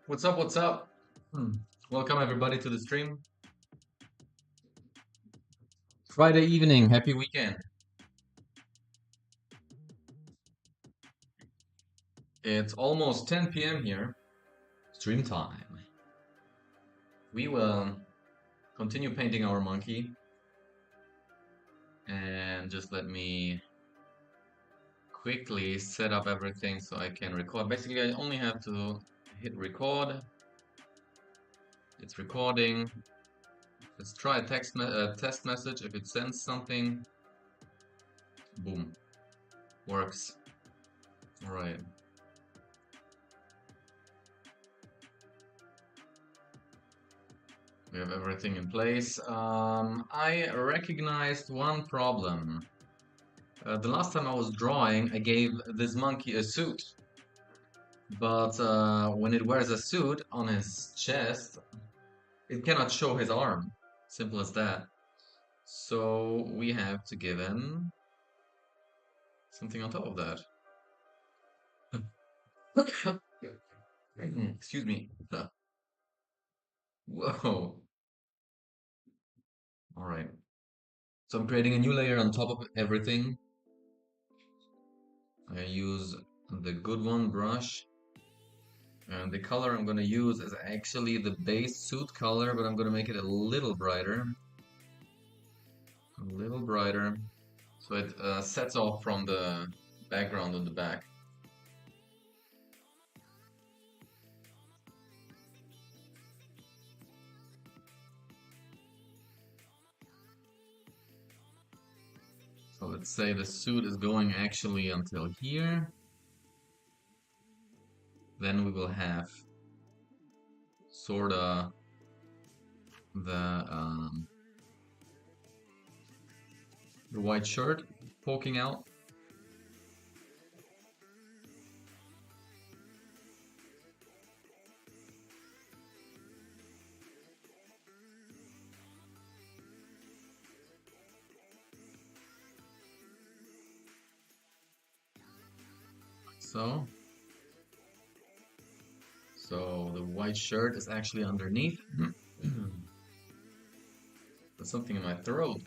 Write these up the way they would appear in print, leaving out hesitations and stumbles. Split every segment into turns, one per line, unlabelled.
What's up? What's up? Welcome everybody to the stream. Friday evening, happy weekend. It's almost 10 p.m. here. Stream time. We will continue painting our monkey. And just let me quickly set up everything so I can record. Basically, I only have to hit record. It's recording. Let's try a test message. If it sends something, boom, works. All right. We have everything in place. I recognized one problem. The last time I was drawing, I gave this monkey a suit. But when it wears a suit on his chest, it cannot show his arm. Simple as that. So we have to give him something on top of that. Excuse me. Whoa. All right. So I'm creating a new layer on top of everything. I use the good one brush. And the color I'm going to use is actually the base suit color, but I'm going to make it a little brighter. A little brighter. So it sets off from the background on the back. So let's say the suit is going actually until here. Then we will have sorta the white shirt poking out. So the white shirt is actually underneath. There's something in my throat.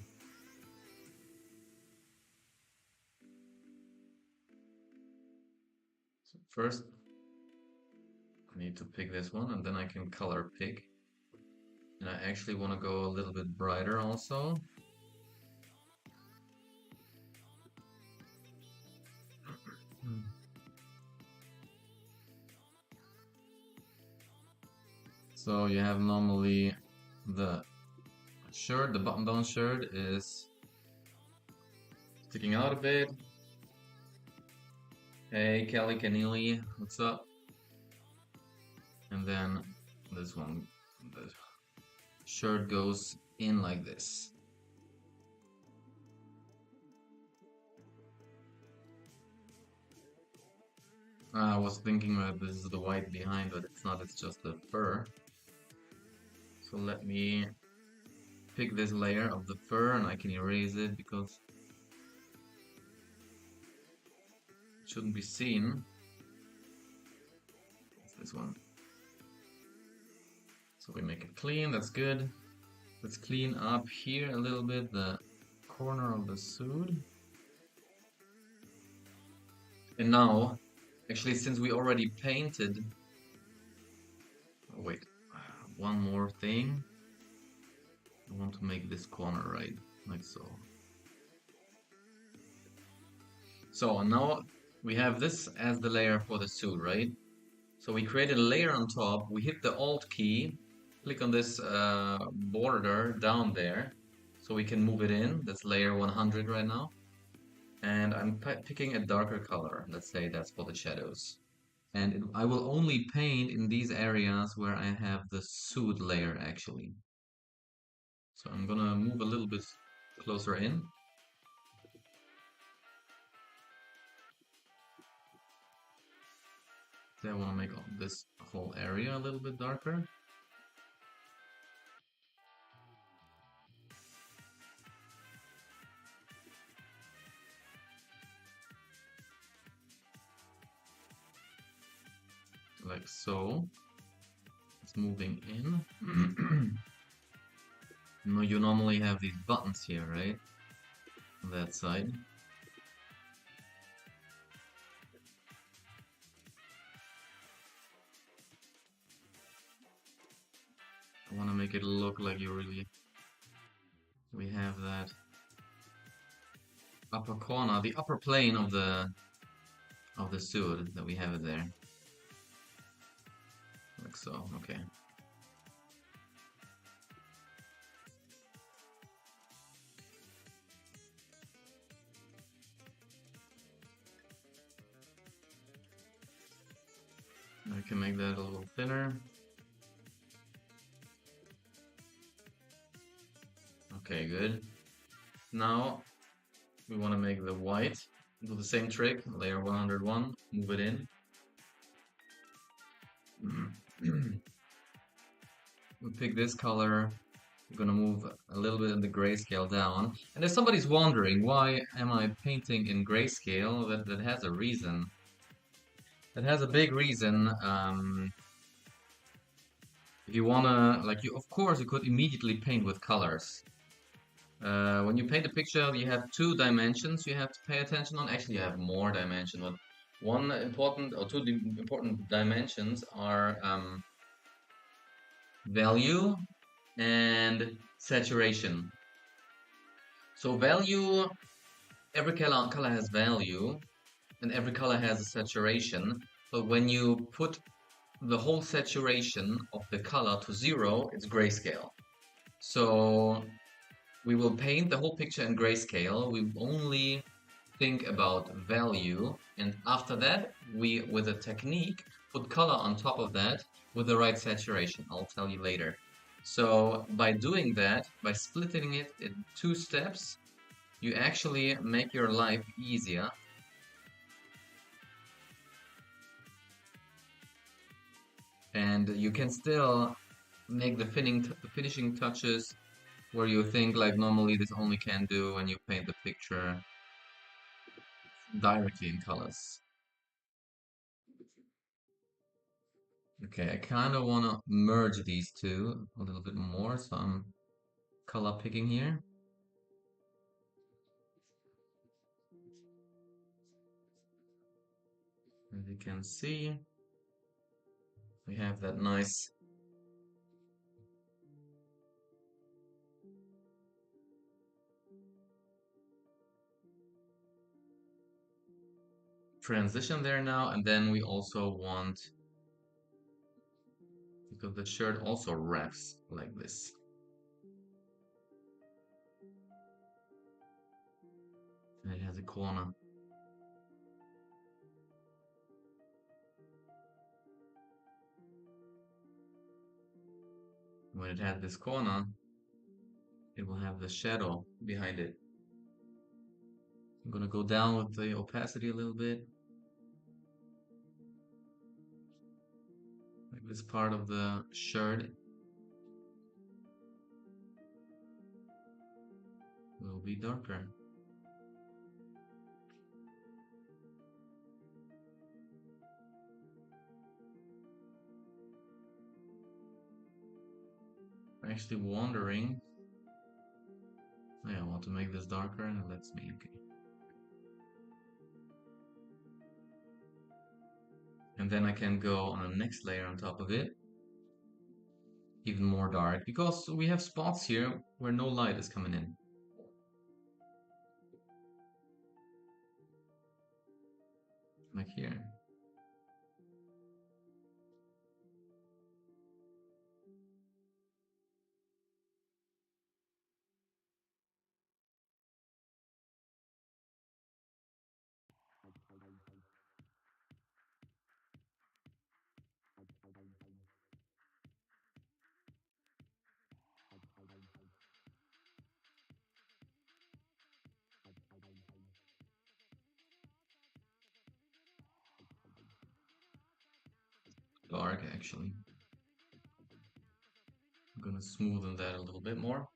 So first, I need to pick this one, and then I can color pick. And I actually want to go a little bit brighter also. So you have normally the shirt, the button-down shirt, is sticking out a bit. Hey, Kelly Keneally, what's up? And then this one, the shirt goes in like this. I was thinking that this is the white behind, but it's not, it's just the fur. So let me pick this layer of the fur and I can erase it because it shouldn't be seen. It's this one. So we make it clean, that's good. Let's clean up here a little bit the corner of the suit. And now, actually, since we already painted, oh, wait, one more thing. I want to make this corner right, like so. So now we have this as the layer for the suit, right? So we created a layer on top, we hit the Alt key, click on this border down there, so we can move it in. That's layer 100 right now. And I'm picking a darker color. Let's say that's for the shadows. And I will only paint in these areas where I have the suit layer actually. So I'm gonna move a little bit closer in. So I want to make this whole area a little bit darker. Like so. It's moving in. No, you normally have these buttons here, right? On that side. I want to make it look like you really... We have that upper corner, the upper plane of the suit that we have it there. Like so, okay. I can make that a little thinner. Okay, good. Now we want to make the white. Do the same trick, layer 101, move it in. We pick this color. We're gonna move a little bit in the grayscale down. And if somebody's wondering why am I painting in grayscale, that has a reason. That has a big reason. If you wanna, like, of course, you could immediately paint with colors. When you paint a picture, you have two dimensions you have to pay attention on. Actually, you have more dimensions, but one important or two important dimensions are value and saturation. So value, every color has value, and every color has a saturation. But when you put the whole saturation of the color to 0, it's grayscale. So we will paint the whole picture in grayscale. We only think about value, and after that, we, with a technique, put color on top of that with the right saturation. I'll tell you later. So by doing that, by splitting it in 2 steps, you actually make your life easier. And you can still make the finishing touches where you think like normally this only can do when you paint the picture directly in colors. Okay, I kind of want to merge these two a little bit more, so I'm color picking here. As you can see, we have that nice transition there now, and then we also want, because the shirt also wraps like this. And it has a corner. When it has this corner, it will have the shadow behind it. I'm gonna go down with the opacity a little bit. Like this part of the shirt will be darker. I'm actually wondering. Yeah, I want to make this darker, and let's make it. And then I can go on the next layer on top of it, even more dark, because we have spots here where no light is coming in. Like here. Dark, actually. I'm gonna smoothen that a little bit more.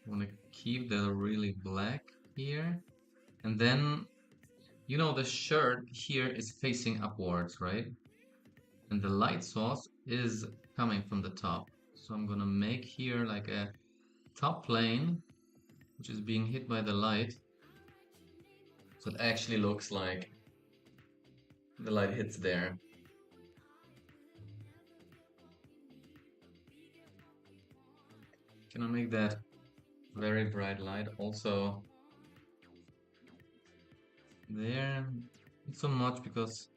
I want to keep that really black here. And then, you know, the shirt here is facing upwards, right? And the light source is coming from the top. So I'm gonna make here like a top plane, which is being hit by the light. So it actually looks like the light hits there. Can I make that very bright light also there? Not so much because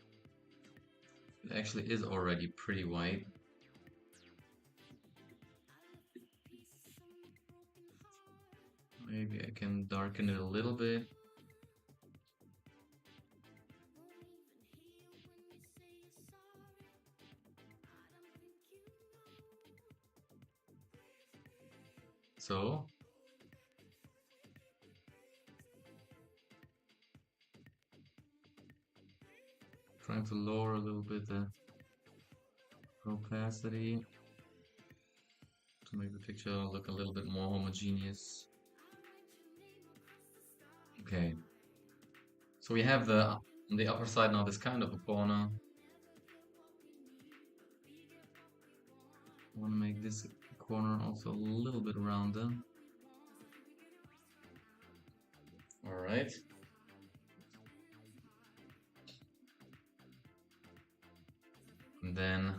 it actually is already pretty white. Maybe I can darken it a little bit. So, trying to lower a little bit the opacity to make the picture look a little bit more homogeneous. Okay. So we have the on the upper side now this kind of a corner. I want to make this corner also a little bit rounder. All right. And then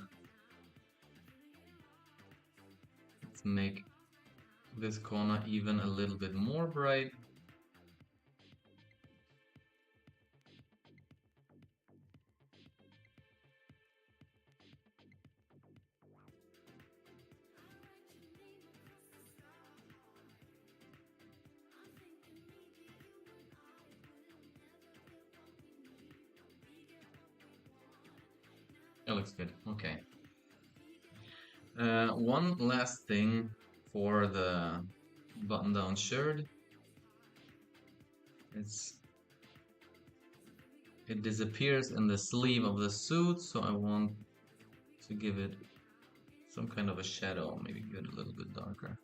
let's make this corner even a little bit more bright. That looks good. Okay. One last thing for the button-down shirt. It disappears in the sleeve of the suit, so I want to give it some kind of a shadow, maybe get a little bit darker.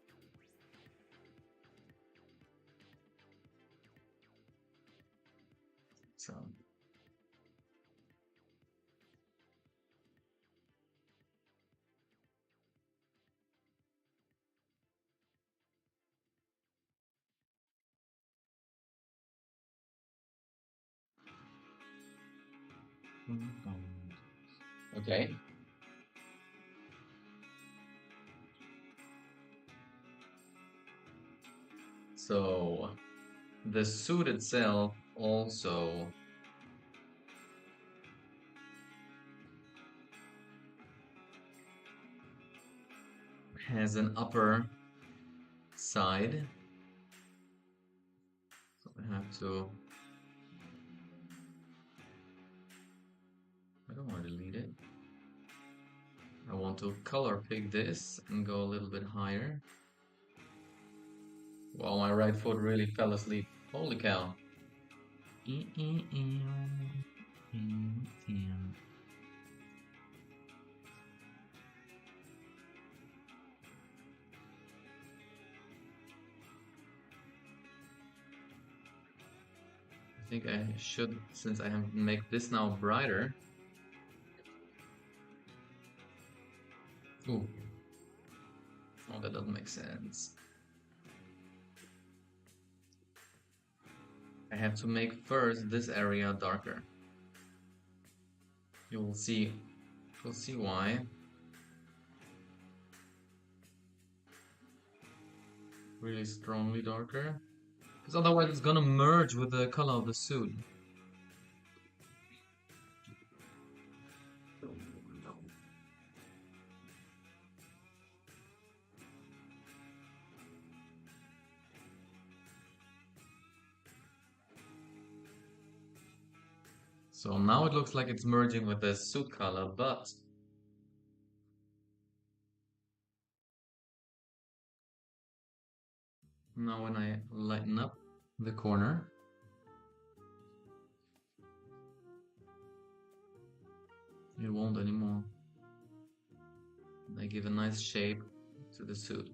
So okay. So the suit itself also has an upper side. So I have to, I don't want to delete it. I want to color pick this and go a little bit higher. Wow, my right foot really fell asleep. Holy cow. I think I should, since I have make this now brighter. Ooh. Oh, that doesn't make sense. I have to make first this area darker. You will see. You'll see why. Really strongly darker. Because otherwise it's gonna merge with the color of the suit. So now it looks like it's merging with the suit color, but now when I lighten up the corner, it won't anymore. I give a nice shape to the suit.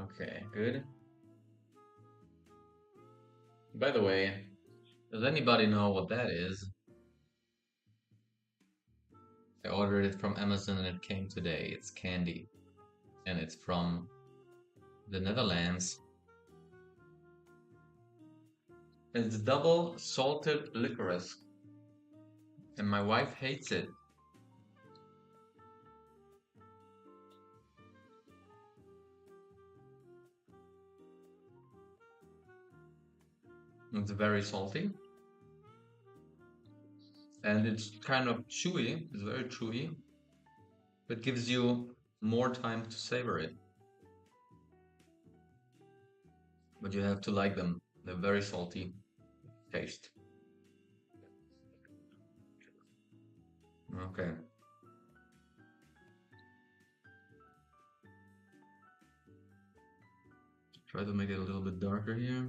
Okay, good. By the way, does anybody know what that is? I ordered it from Amazon and it came today. It's candy. And it's from the Netherlands. It's double salted licorice. And my wife hates it. It's very salty. And it's kind of chewy. It's very chewy. But gives you more time to savor it. But you have to like them. They're very salty taste. Okay. Try to make it a little bit darker here.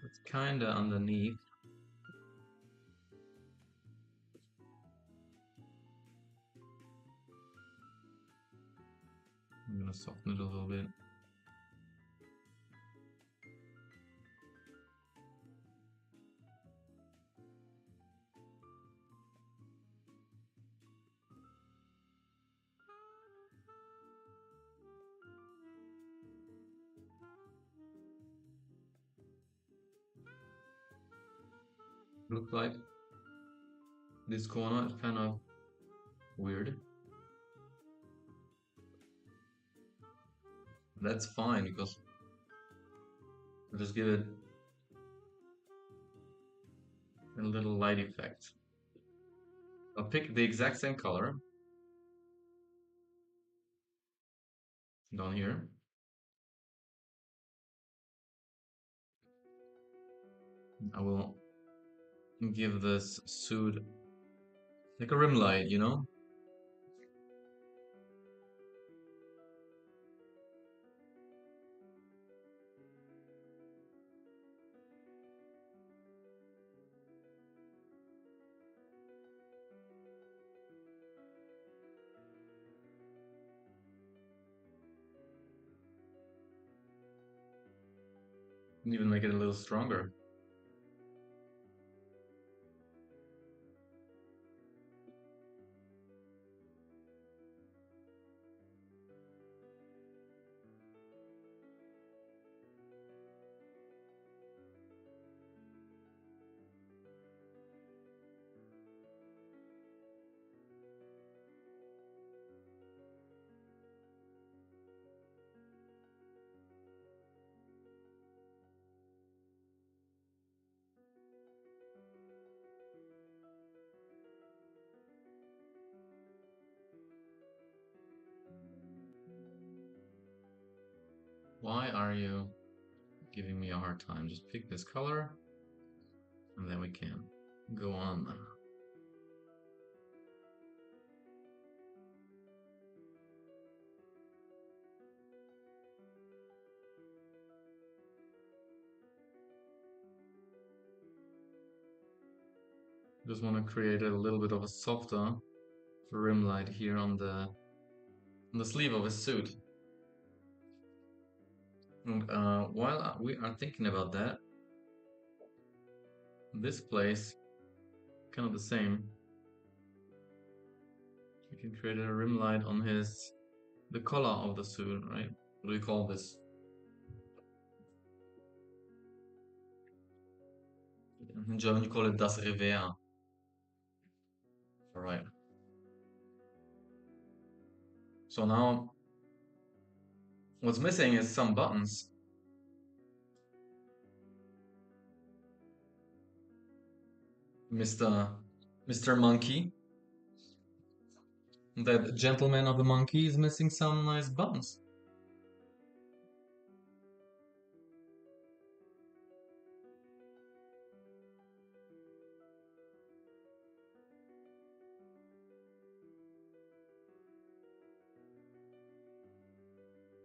It's kinda underneath. I'm gonna soften it a little bit. Looks like this corner is kind of weird. That's fine because I'll just give it a little light effect. I'll pick the exact same color. down here. I will give this suit like a rim light, you know? And even make it a little stronger. Why are you giving me a hard time? Just pick this color and then we can go on. Just want to create a little bit of a softer rim light here on the sleeve of his suit. And while we are thinking about that, this place, kind of the same. We can create a rim light on the collar of the suit, right? What do we call this? In German, you call it das Revers. All right. So now, what's missing is some buttons. Mr. Monkey. That gentleman of the monkey is missing some nice buttons.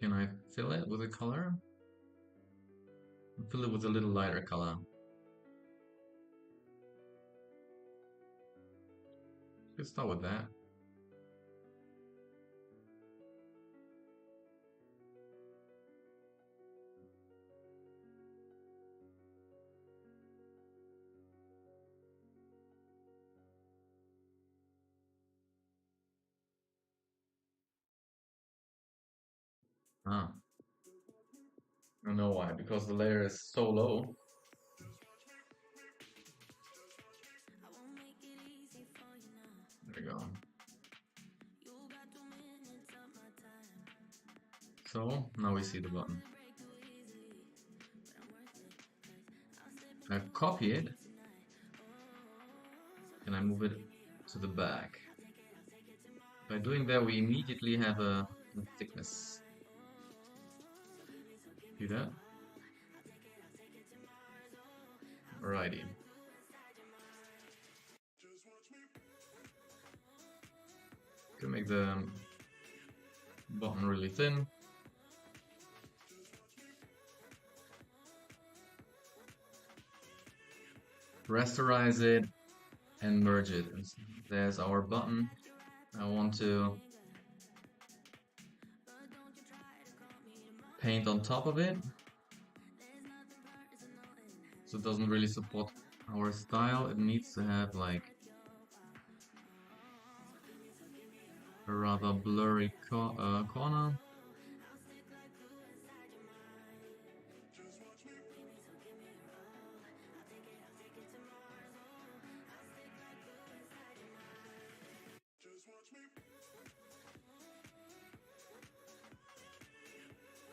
Can I fill it with a color? Fill it with a little lighter color. Let's start with that. Ah, I know why, because the layer is so low. There we go. So now we see the button. I copy it and I move it to the back. By doing that, we immediately have a thickness. See that? Alrighty. Can make the button really thin. Rasterize it and merge it. And there's our button. I want to paint on top of it, so it doesn't really support our style. It needs to have like a rather blurry corner.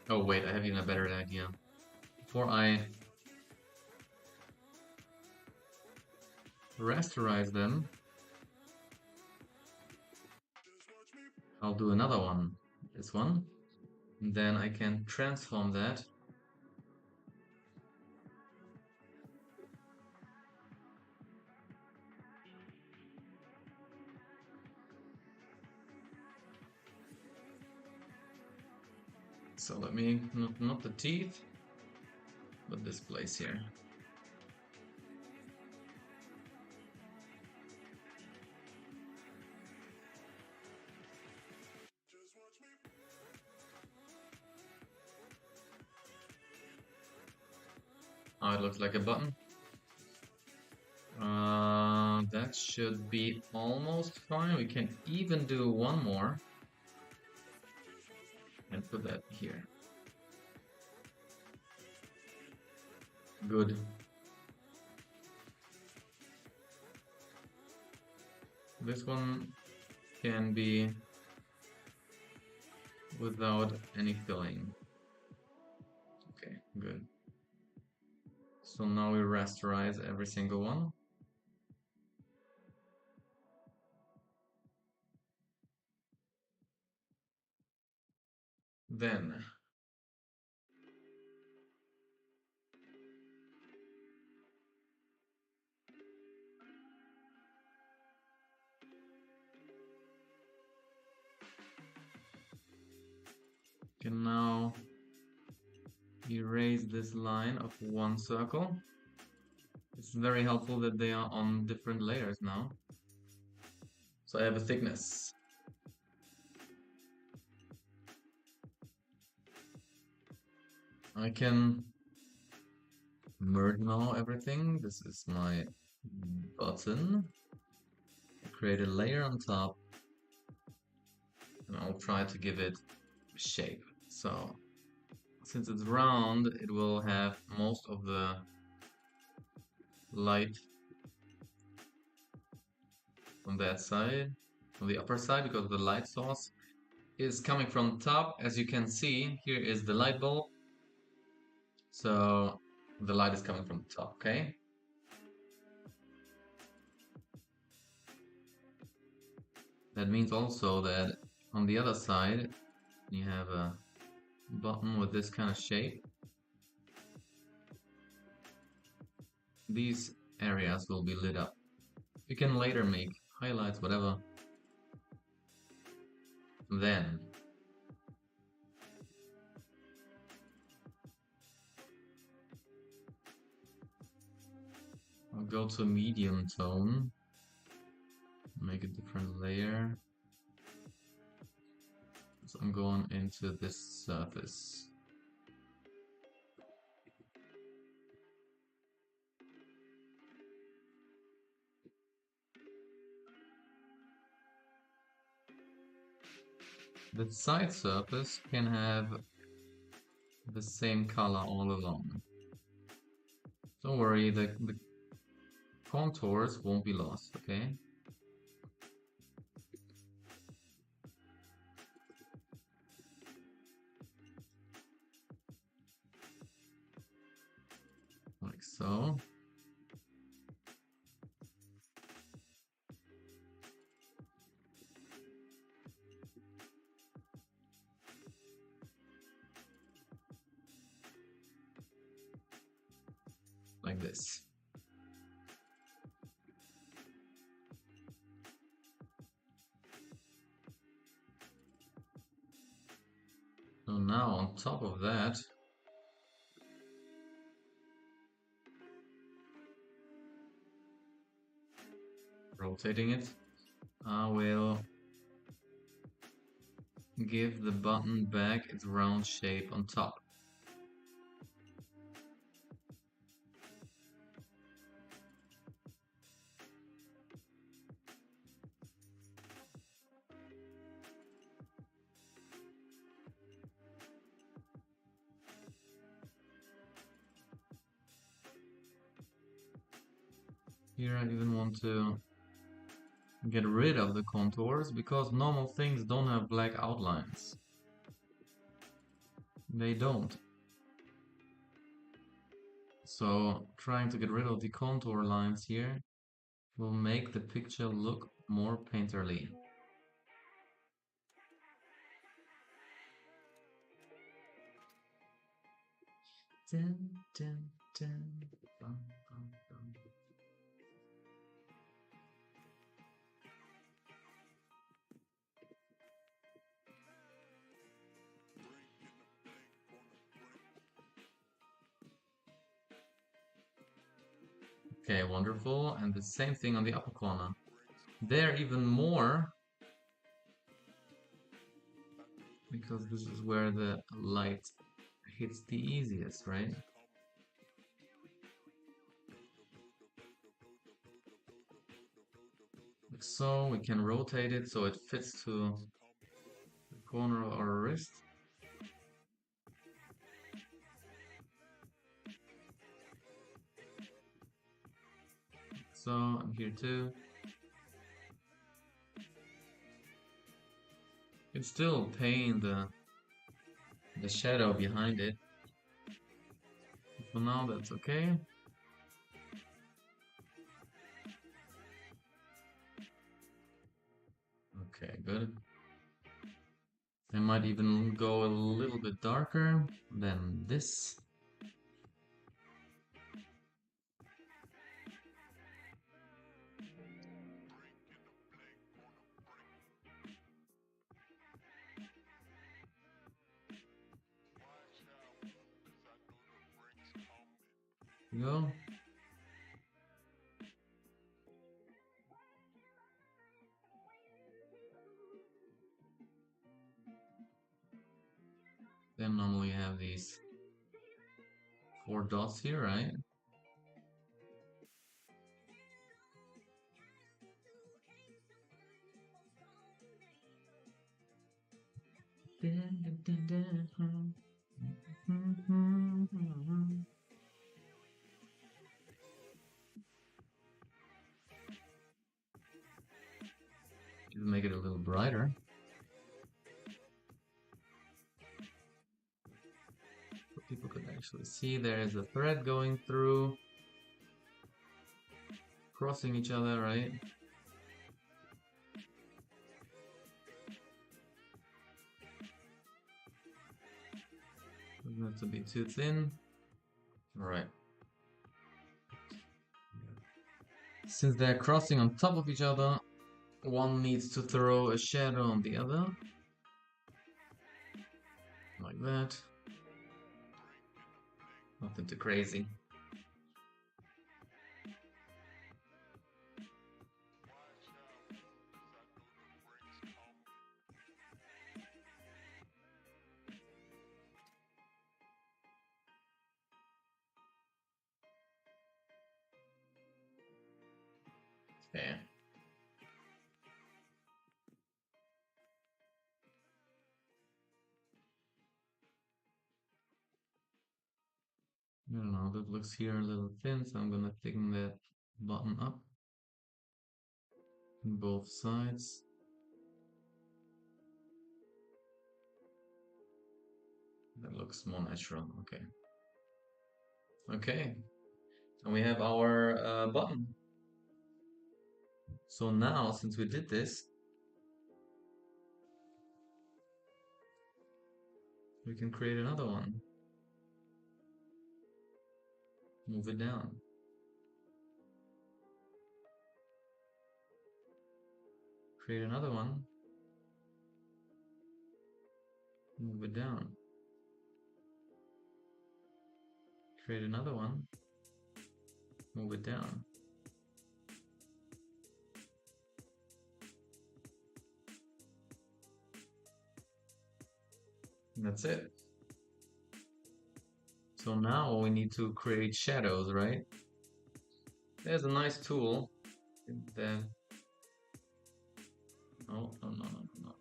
Oh wait, I have even a better idea. Before I rasterize them, I'll do another one. This one. And then I can transform that. So let me, not the teeth, but this place here. Oh, it looks like a button. That should be almost fine. We can even do one more and put that here. Good. This one can be without any filling. Okay, good. So now we rasterize every single one. Then can now erase this line of one circle. It's very helpful that they are on different layers now. So I have a thickness. I can merge now everything. This is my button. Create a layer on top, and I'll try to give it shape. So since it's round, it will have most of the light on that side, on the upper side, because the light source is coming from top. As you can see, here is the light bulb. So the light is coming from the top, okay? That means also that on the other side, you have a button with this kind of shape. These areas will be lit up. You can later make highlights, whatever. Then I'll go to medium tone, make a different layer. So I'm going into this surface. The side surface can have the same color all along. Don't worry, the contours won't be lost, okay? Like so. Like this. So now on top of that, rotating it, I will give the button back its round shape on top. Here I even want to get rid of the contours because normal things don't have black outlines. They don't. So trying to get rid of the contour lines here will make the picture look more painterly. Dun, dun, dun, bum, bum, bum. Okay, wonderful. And the same thing on the upper corner. There even more, because this is where the light hits the easiest, right? Like so, we can rotate it so it fits to the corner of our wrist. So, and here too. It's still paint the shadow behind it. For now, that's okay. Okay, good. I might even go a little bit darker than this. Go. Then normally you have these 4 dots here, right? Just make it a little brighter. So people could actually see there is a thread going through, crossing each other, right? Doesn't have to be too thin. Alright. Since they're crossing on top of each other, one needs to throw a shadow on the other. Like that. Nothing too crazy. Okay. I don't know, that looks here a little thin, so I'm gonna thicken that button up on both sides. That looks more natural, okay. Okay, and we have our button. So now, since we did this, we can create another one. Move it down. Create another one. Move it down. Create another one. Move it down. And that's it. So now we need to create shadows, right? There's a nice tool that... Oh, no, no, no, no.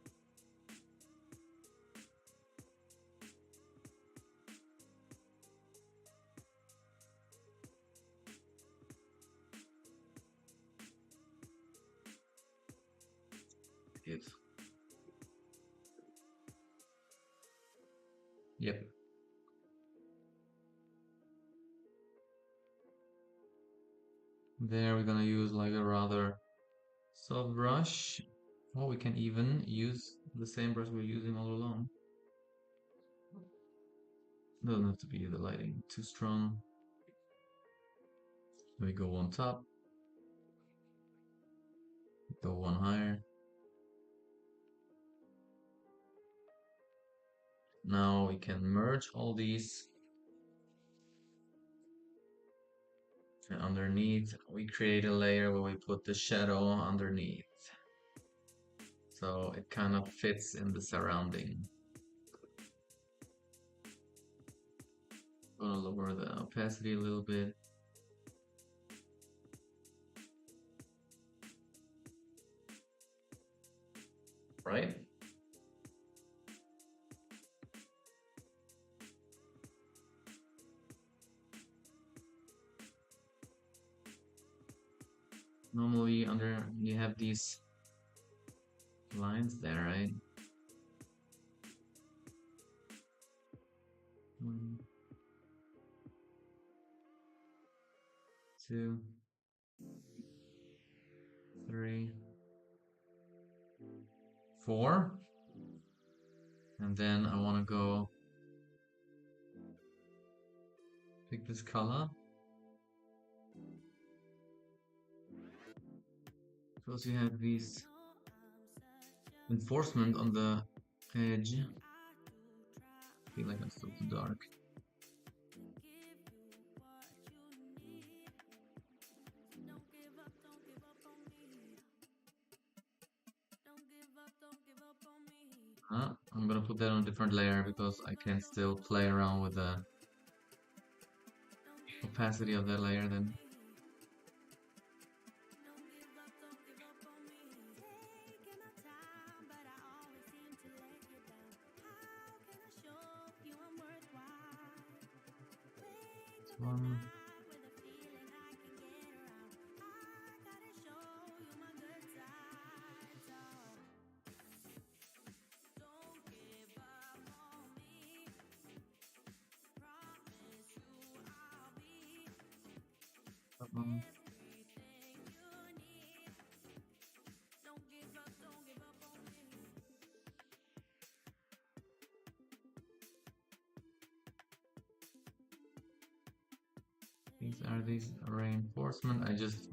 It. Yep. There we're gonna use like a rather soft brush, or we can even use the same brush we're using all along. Doesn't have to be the lighting too strong. We go on top. Go one higher. Now we can merge all these. And underneath, we create a layer where we put the shadow underneath. So it kind of fits in the surrounding. Gonna lower the opacity a little bit. Right? Normally you have these lines there, right? 1, 2, 3, 4. And then I want to go pick this color. Because you have these enforcement on the edge. I feel like I'm still too dark. I'm gonna put that on a different layer because I can still play around with the opacity of that layer then. One. These are these reinforcement. I just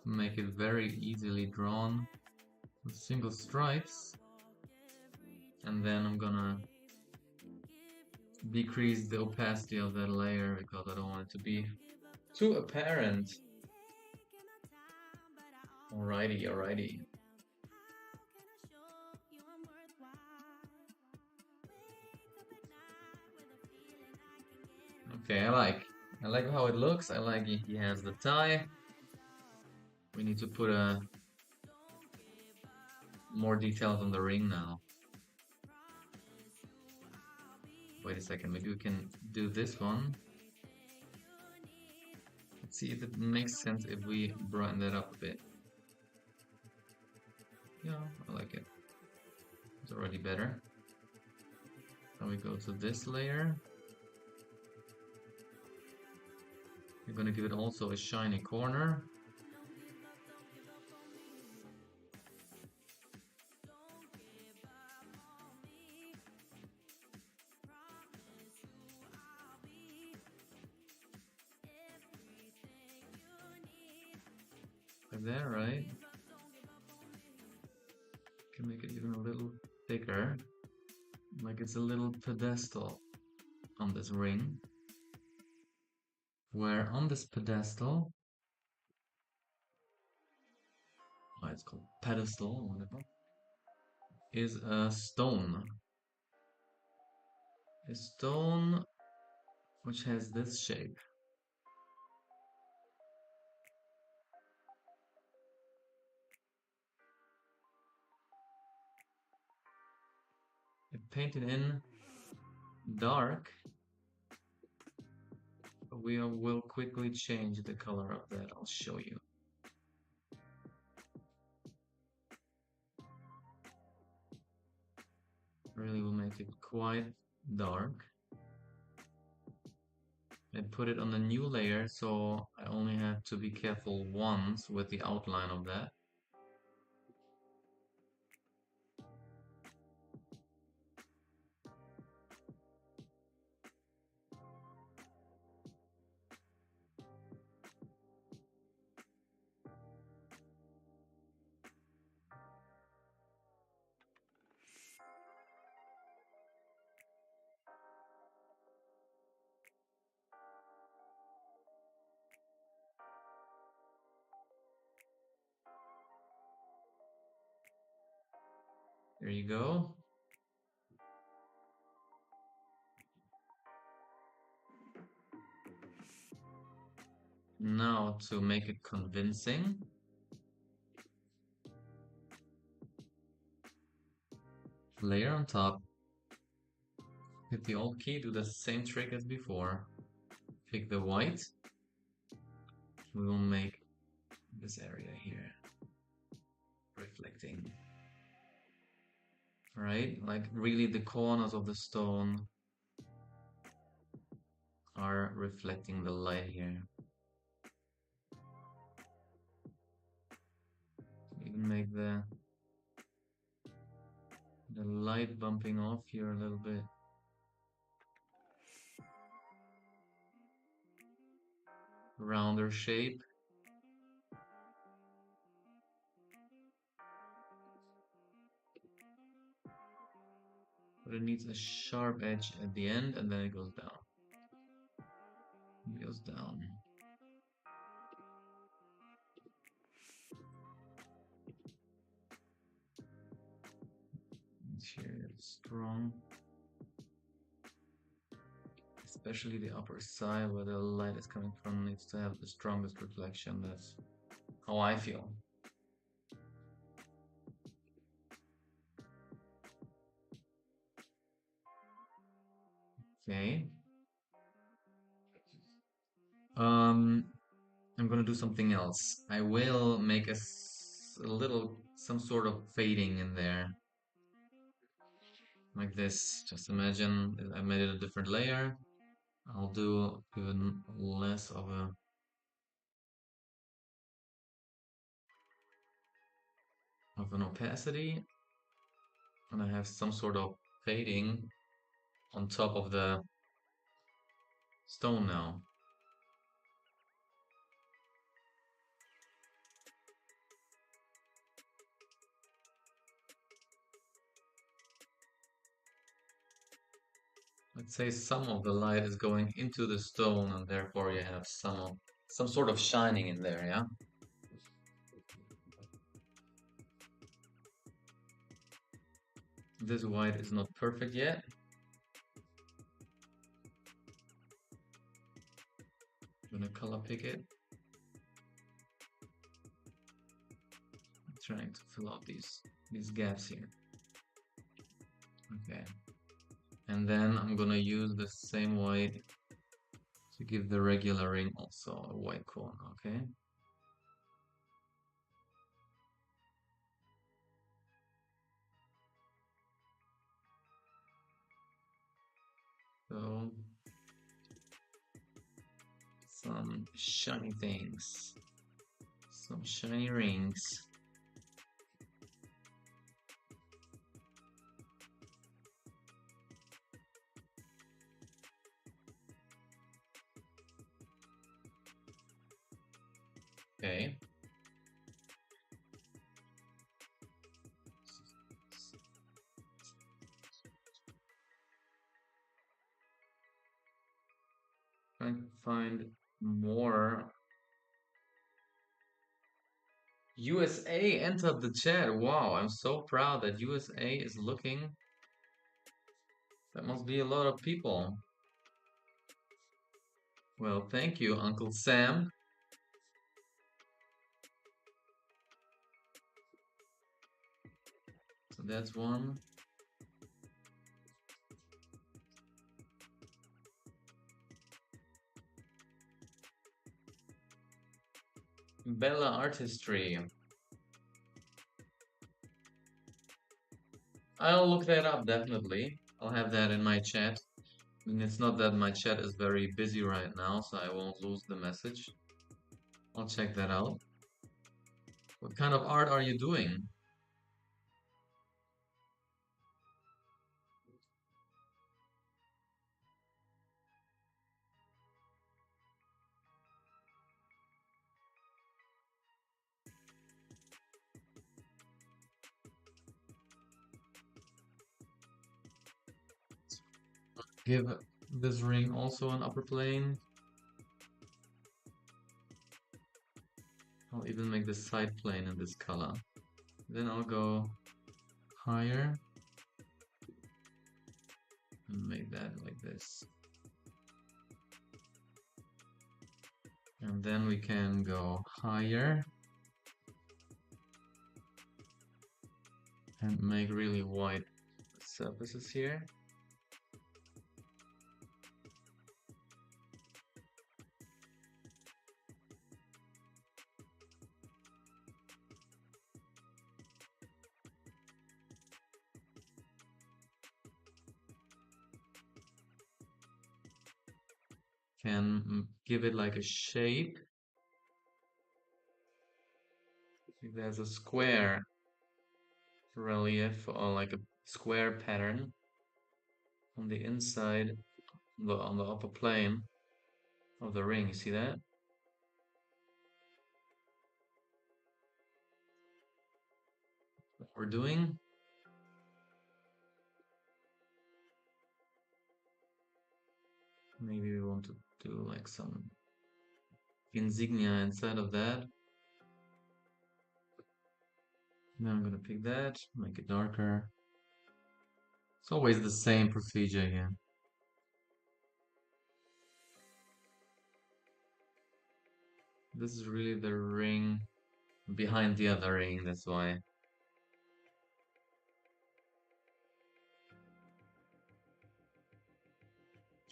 make it very easily drawn with single stripes, and then I'm gonna decrease the opacity of that layer because I don't want it to be too apparent. Alrighty. Okay, I like how it looks. I like he has the tie. We need to put more details on the ring now. Wait a second, maybe we can do this one. Let's see if it makes sense if we brighten that up a bit. Yeah, I like it. It's already better. Now we go to this layer. We're gonna give it also a shiny corner. Like that, right? Can make it even a little thicker. Like it's a little pedestal on this ring. Where on this pedestal, it's called pedestal or whatever, is a stone. A stone which has this shape. I painted in dark. We will quickly change the color of that. I'll show you. Really will make it quite dark. I put it on the new layer, so I only have to be careful once with the outline of that. Here you go. Now to make it convincing, layer on top, hit the Alt key, do the same trick as before. Pick the white. We will make this area here reflecting. Right? Like really the corners of the stone are reflecting the light here. Even make the light bumping off here a little bit. Rounder shape. But it needs a sharp edge at the end and then it goes down. It goes down. Here it's strong. Especially the upper side where the light is coming from needs to have the strongest reflection. That's how I feel. Okay. I'm gonna do something else. I will make some sort of fading in there. Like this. Just imagine I made it a different layer. I'll do even less of an opacity. And I have some sort of fading on top of the stone now. Let's say some of the light is going into the stone and therefore you have some sort of shining in there, yeah? This white is not perfect yet. I'm gonna color pick it. I'm trying to fill out these gaps here. Okay. And then I'm gonna use the same white to give the regular ring also a white cone, okay? So some shiny things, some shiny rings. Okay. Trying to find more. USA entered the chat. Wow, I'm so proud that USA is looking. That must be a lot of people. Well, thank you, Uncle Sam. So that's one. Bella Artistry. I'll look that up definitely. I'll have that in my chat. And it's not that my chat is very busy right now, so I won't lose the message. I'll check that out. What kind of art are you doing? Give this ring also an upper plane. I'll even make the side plane in this color. Then I'll go higher. And make that like this. And then we can go higher. And make really white surfaces here. Can give it like a shape. If there's a square relief or like a square pattern on the inside, on the upper plane of the ring. You see that? What we're doing. Maybe we want to do like some insignia inside of that. Now I'm gonna pick that, make it darker. It's always the same procedure again. This is really the ring behind the other ring, that's why.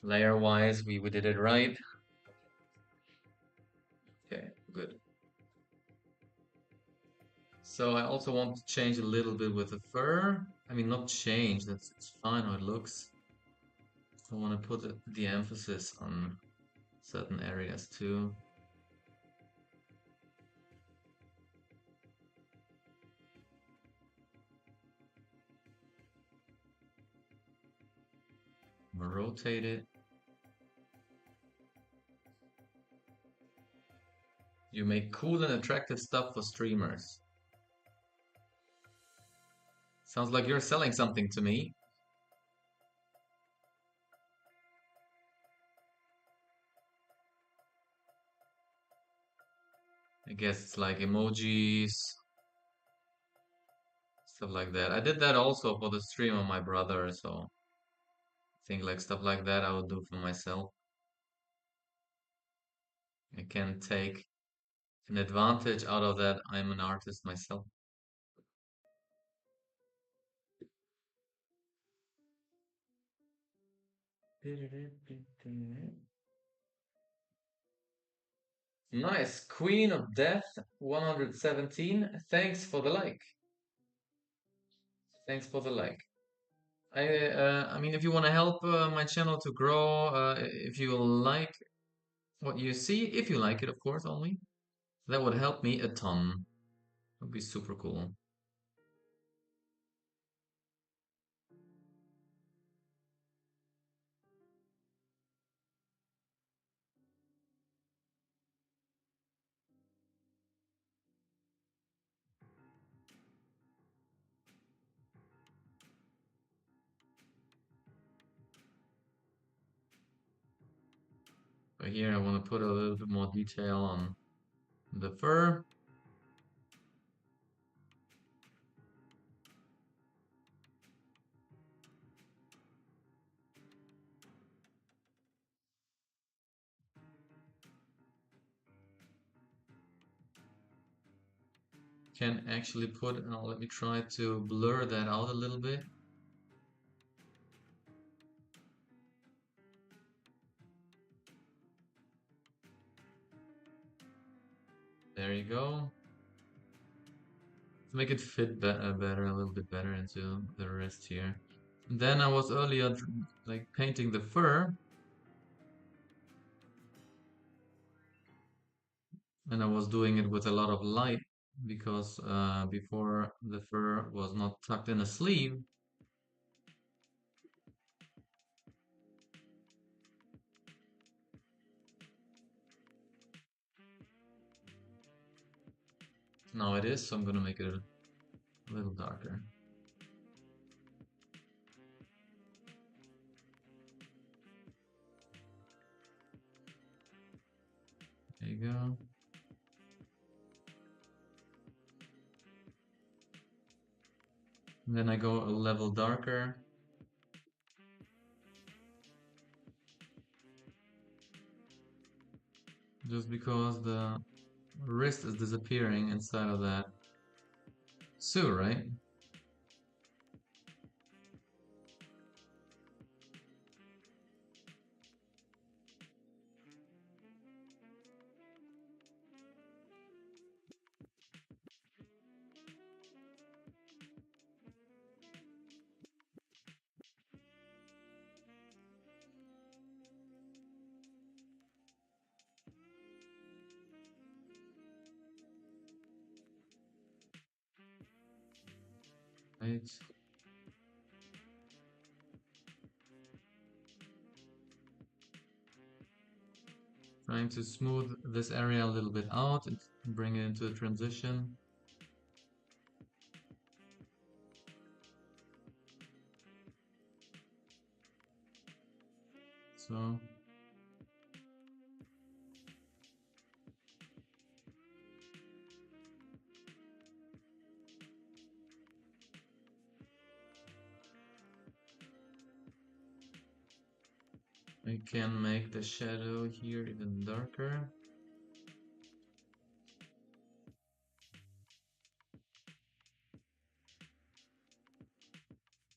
Layer wise, we did it right. Okay, good. So I also want to change a little bit with the fur. I mean, not change, it's fine how it looks. I want to put the emphasis on certain areas too. I'm gonna rotate it. You make cool and attractive stuff for streamers. Sounds like you're selling something to me. I guess it's like emojis, stuff like that. I did that also for the stream of my brother, so I think like stuff like that I would do for myself. I can take an advantage out of that. I'm an artist myself. Nice. Queen of Death 117. Thanks for the like. Thanks for the like. I mean, if you want to help my channel to grow, if you like what you see, if you like it, of course, only, that would help me a ton. It would be super cool. But here I want to put a little bit more detail on the fur. Can actually put, now let me try to blur that out a little bit. There you go. To make it fit better, a little bit better into the rest here. Then I was earlier like painting the fur, and I was doing it with a lot of light because before the fur was not tucked in a sleeve. Now it is, so I'm gonna make it a little darker. There you go. And then I go a level darker. Just because the wrist is disappearing inside of that suit, right? Right. Trying to smooth this area a little bit out and bring it into a transition. So I can make the shadow here even darker.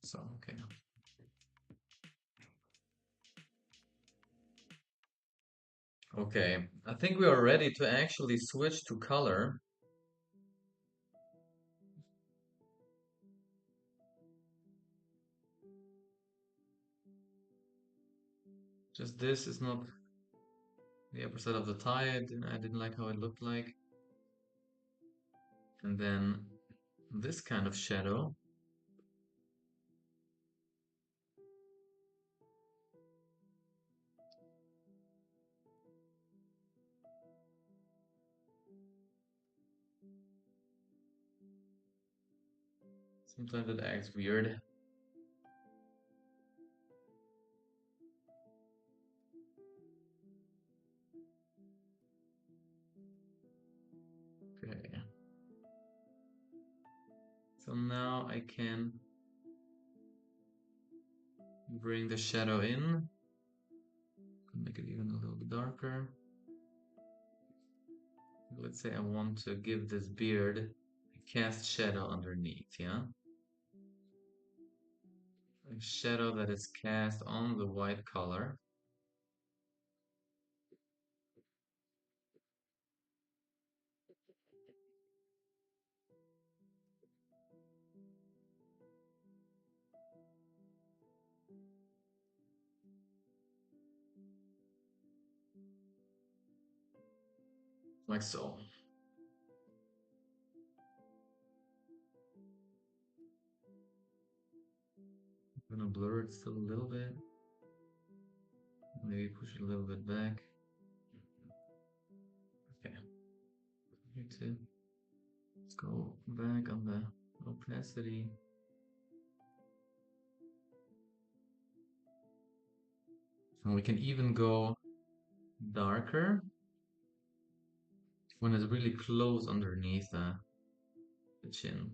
So, okay. Okay, I think we are ready to actually switch to color. Just this is not the upper side of the tie. I didn't like how it looked like. And then this kind of shadow. Sometimes it acts weird. Okay. So now I can bring the shadow in. Make it even a little bit darker. Let's say I want to give this beard a cast shadow underneath, yeah? A shadow that is cast on the white color. Like so. I'm gonna blur it still a little bit. Maybe push it a little bit back. Okay. Here too. Let's go back on the opacity. And we can even go darker when it's really close underneath the chin.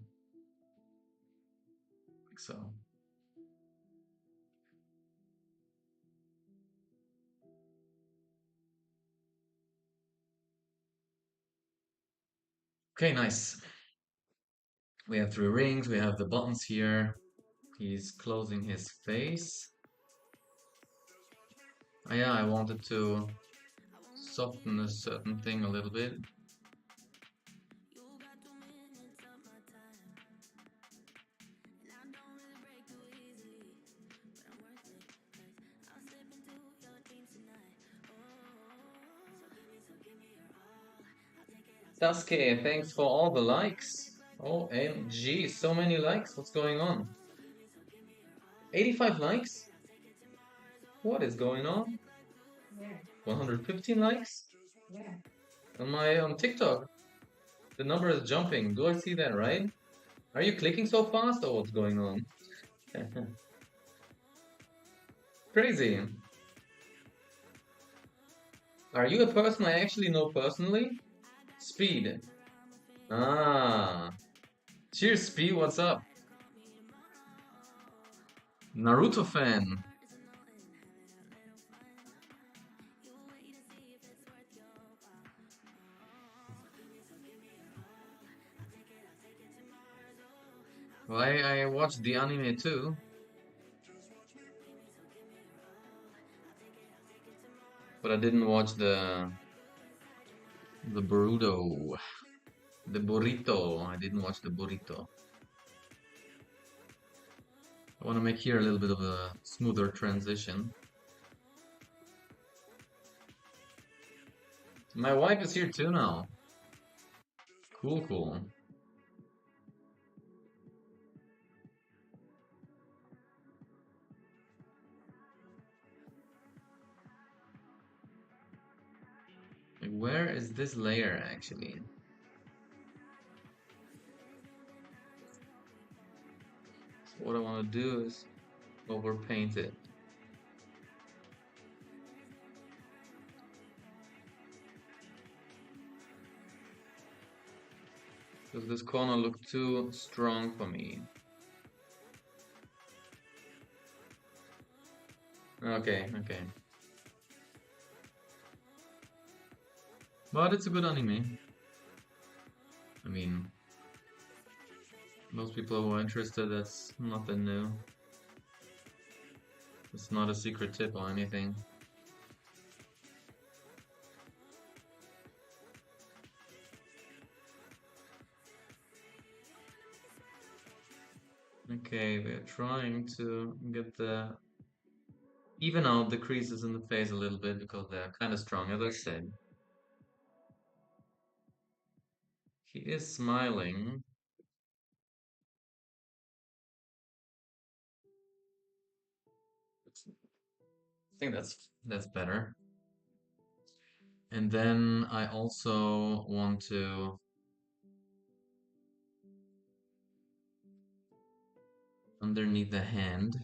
Like so. Okay, nice. We have 3 rings, we have the buttons here. He's closing his face. Oh, yeah, I wanted to soften a certain thing a little bit. Sasuke, thanks for all the likes. OMG, so many likes. What's going on? 85 likes? What is going on? 115 likes? On TikTok. The number is jumping. Do I see that right? Are you clicking so fast or what's going on? Crazy. Are you a person I actually know personally? Speed. Ah. Cheers, Speed. What's up? Naruto fan. Well, I watched the anime too, but I didn't watch the burrito, the burrito. I didn't watch the burrito. I want to make here a little bit of a smoother transition. My wife is here too now. Cool, cool. Like, where is this layer actually? So what I want to do is overpaint it. Because this corner looked too strong for me. Okay, okay. But it's a good anime. I mean, most people who are interested, that's nothing new. It's not a secret tip or anything. Okay, we're trying to get the even out the creases in the face a little bit because they're kind of strong, as I said. He is smiling. I think that's better. And then I also want to underneath the hand.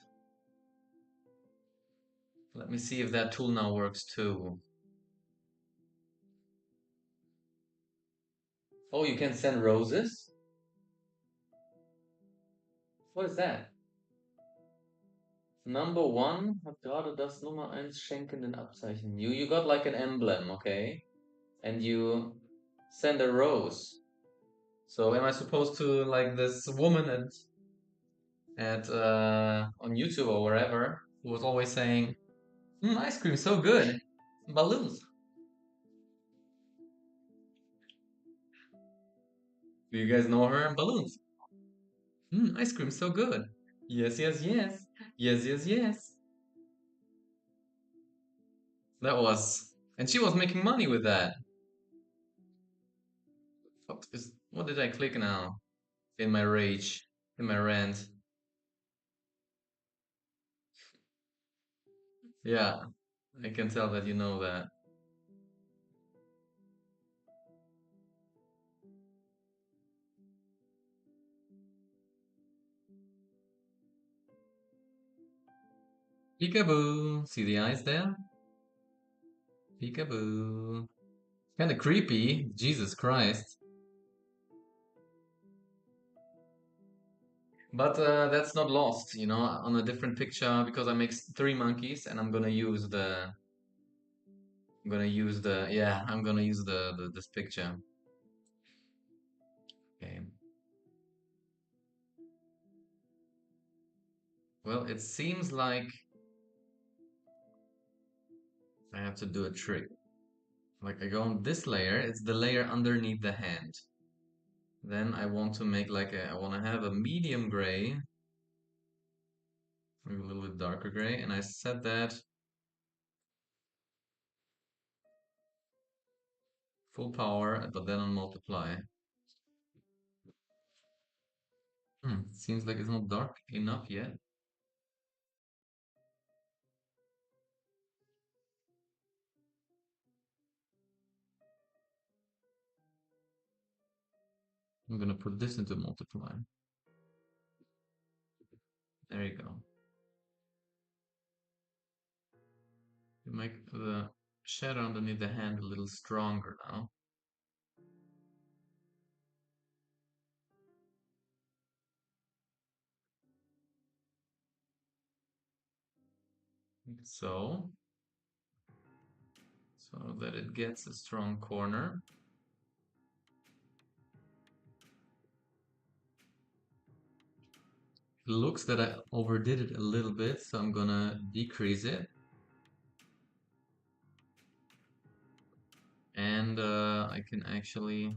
Let me see if that tool now works too. Oh, you can send roses? What is that? Number one hat gerade das Nummer eins schenkenden Abzeichen. You got like an emblem, okay? And you send a rose. So am I supposed to like this woman at on YouTube or wherever who was always saying, ice cream so good. Balloons. Do you guys know her? Balloons. Ice cream so good. Yes, yes, yes. Yes, yes, yes. That was and she was making money with that. What did I click now? In my rage, in my rant. Yeah, I can tell that you know that. Peekaboo. See the eyes there? Peekaboo. Kind of creepy. Jesus Christ. But that's not lost, on a different picture because I make three monkeys and I'm gonna use the this picture. Okay. Well, it seems like I have to do a trick. Like I go on this layer, it's the layer underneath the hand. Then I want to make I want to have a medium gray, maybe a little bit darker gray, and I set that full power, but then on multiply. Seems like it's not dark enough yet. I'm gonna put this into multiply. There you go. You make the shadow underneath the hand a little stronger now. So that it gets a strong corner. It looks that I overdid it a little bit, so I'm gonna decrease it. And I can actually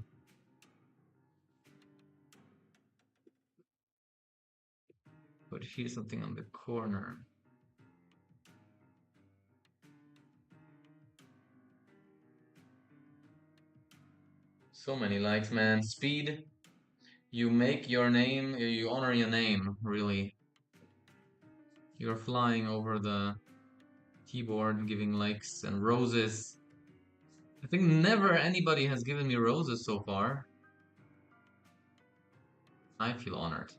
put here something on the corner. So many likes, man. Speed. You make your name, you honor your name, really. You're flying over the keyboard, giving likes and roses. I think never anybody has given me roses so far. I feel honored.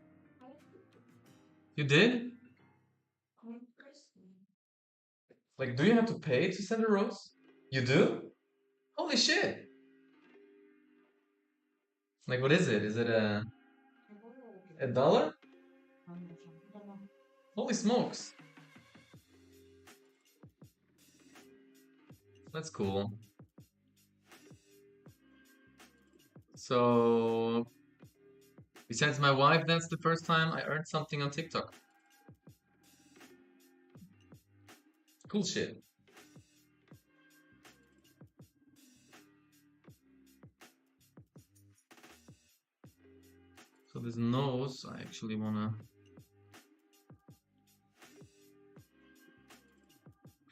You did? Like, do you have to pay to send a rose? You do? Holy shit! Like, what is it? Is it a dollar? Holy smokes! That's cool. So, besides my wife, that's the first time I earned something on TikTok. Cool shit. So this nose, I actually wanna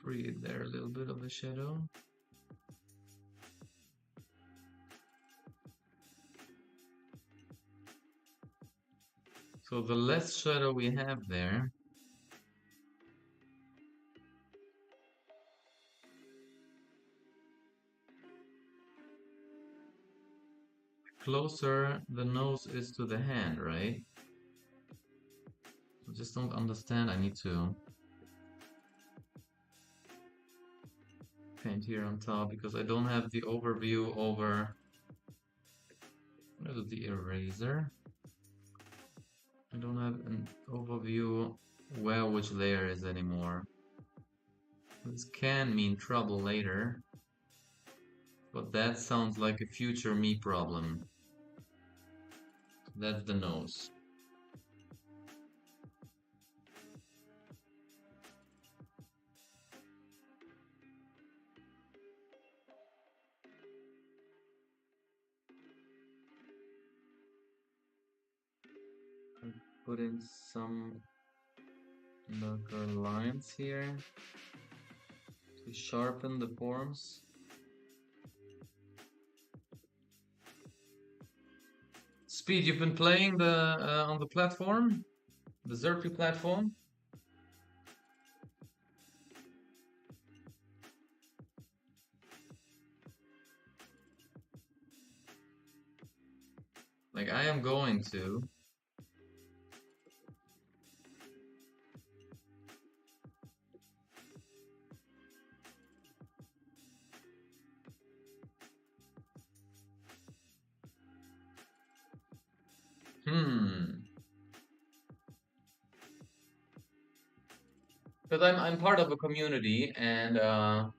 create there a little bit of a shadow. So the less shadow we have there, closer the nose is to the hand, right? I just don't understand. I need to paint here on top because I don't have the overview over the eraser. I don't have an overview where which layer is anymore. This can mean trouble later, but that sounds like a future me problem. That's the nose. Put in some darker lines here to sharpen the forms. Speed, you've been playing the on the platform, the Xerpi platform. Like I am going to. Because I'm part of a community and of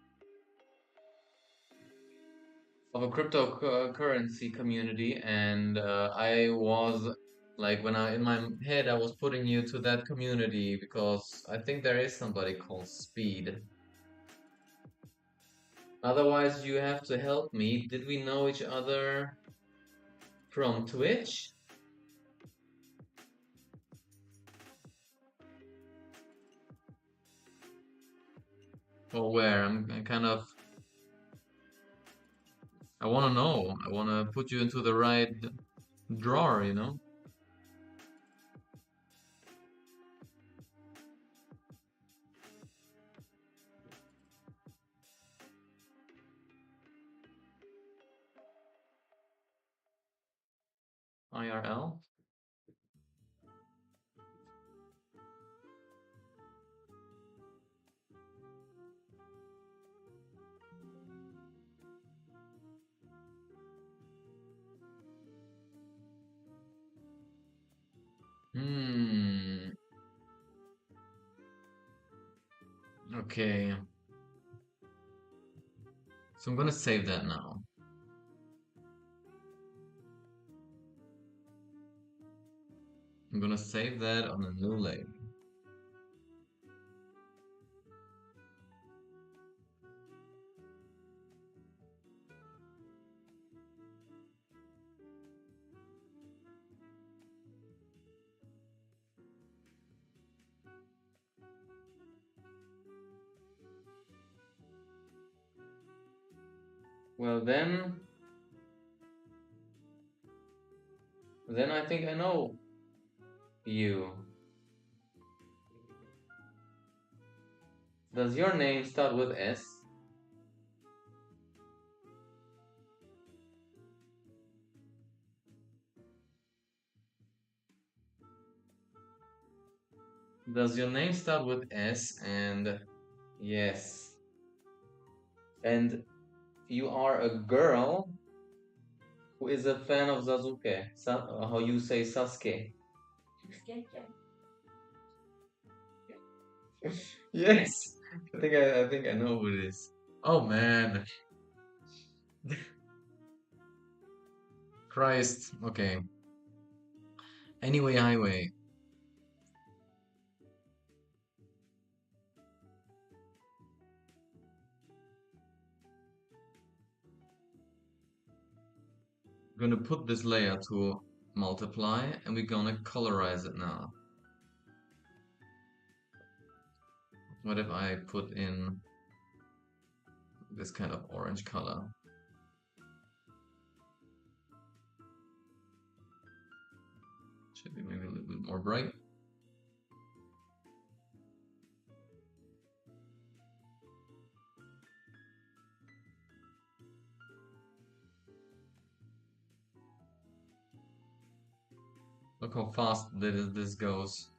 a cryptocurrency community, and I was like when I in my head I was putting you to that community because I think there is somebody called Speed. Otherwise, you have to help me. Did we know each other from Twitch? Or where? I'm kind of. I want to know. I want to put you into the right drawer, you know? IRL. Hmm. Okay. So I'm gonna save that now. I'm gonna save that on a new layer. Well, then I think I know you. Does your name start with S? Does your name start with S? And yes. And you are a girl who is a fan of Sasuke. How you say Sasuke? Yes. I think I know who it is. Oh man. Christ. Okay. Anyway, highway. We're gonna put this layer to multiply and we're gonna colorize it now. What if I put in this kind of orange color? Should be maybe a little bit more bright. Look how fast this goes.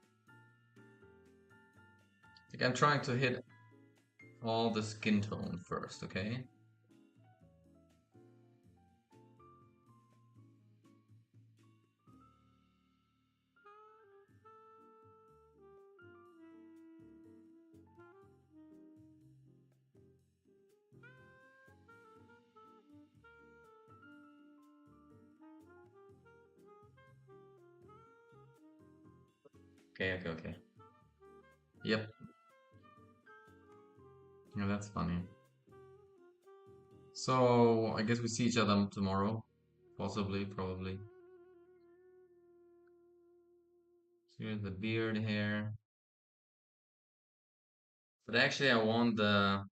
Like I'm trying to hit all the skin tone first, okay? Okay. Yep. Yeah, that's funny. So I guess we see each other tomorrow. Possibly, probably. Here's the beard hair. But actually I want the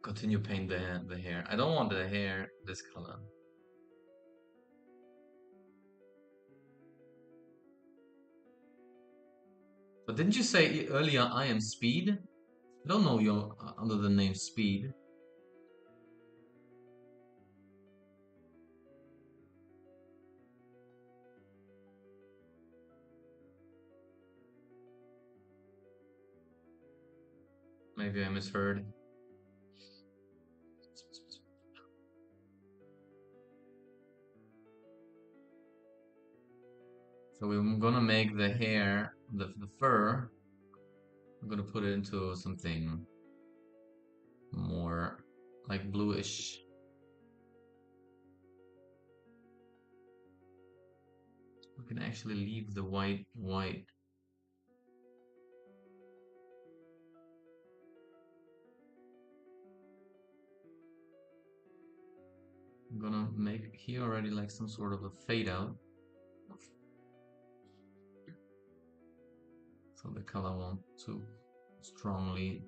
continue paint the hair. I don't want the hair this color. But didn't you say earlier I am Speed? I don't know you under the name Speed. Maybe I misheard. So we're gonna make the hair, the fur, I'm gonna put it into something more like bluish. We can actually leave the white white. I'm gonna make here already like some sort of a fade out. So the color won't too strongly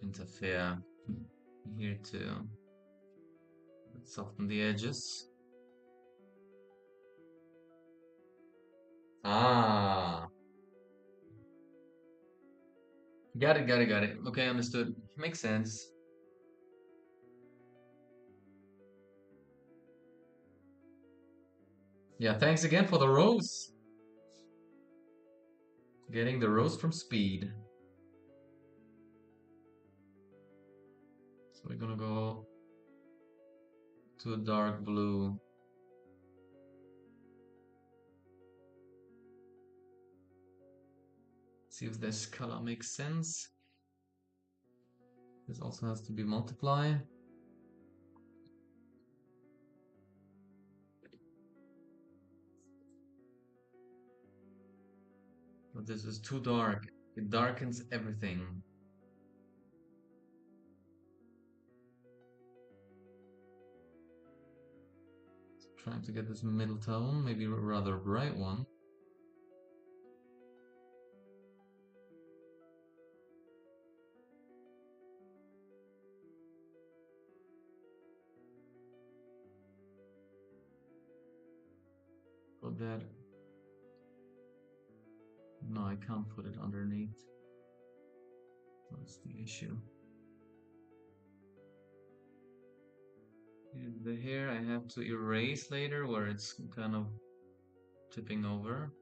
interfere here too. Let's soften the edges. Ah, got it. Okay, understood. Makes sense. Yeah, thanks again for the rose. Getting the rose from Speed. So we're gonna go to a dark blue. see if this color makes sense. This also has to be multiply. But this is too dark. It darkens everything. Trying to get this middle tone, maybe a rather bright one. Put that. No, I can't put it underneath. That's the issue. The hair I have to erase later where it's kind of tipping over.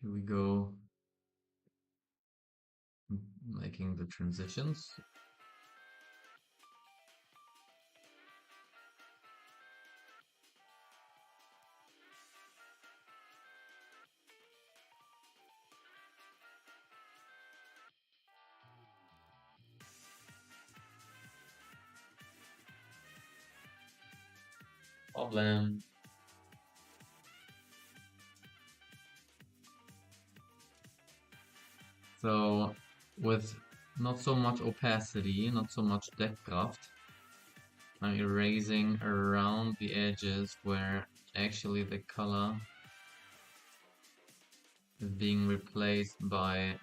Here we go. Making the transitions. Problem. So with not so much opacity, not so much Deckkraft, I'm erasing around the edges where actually the color is being replaced by,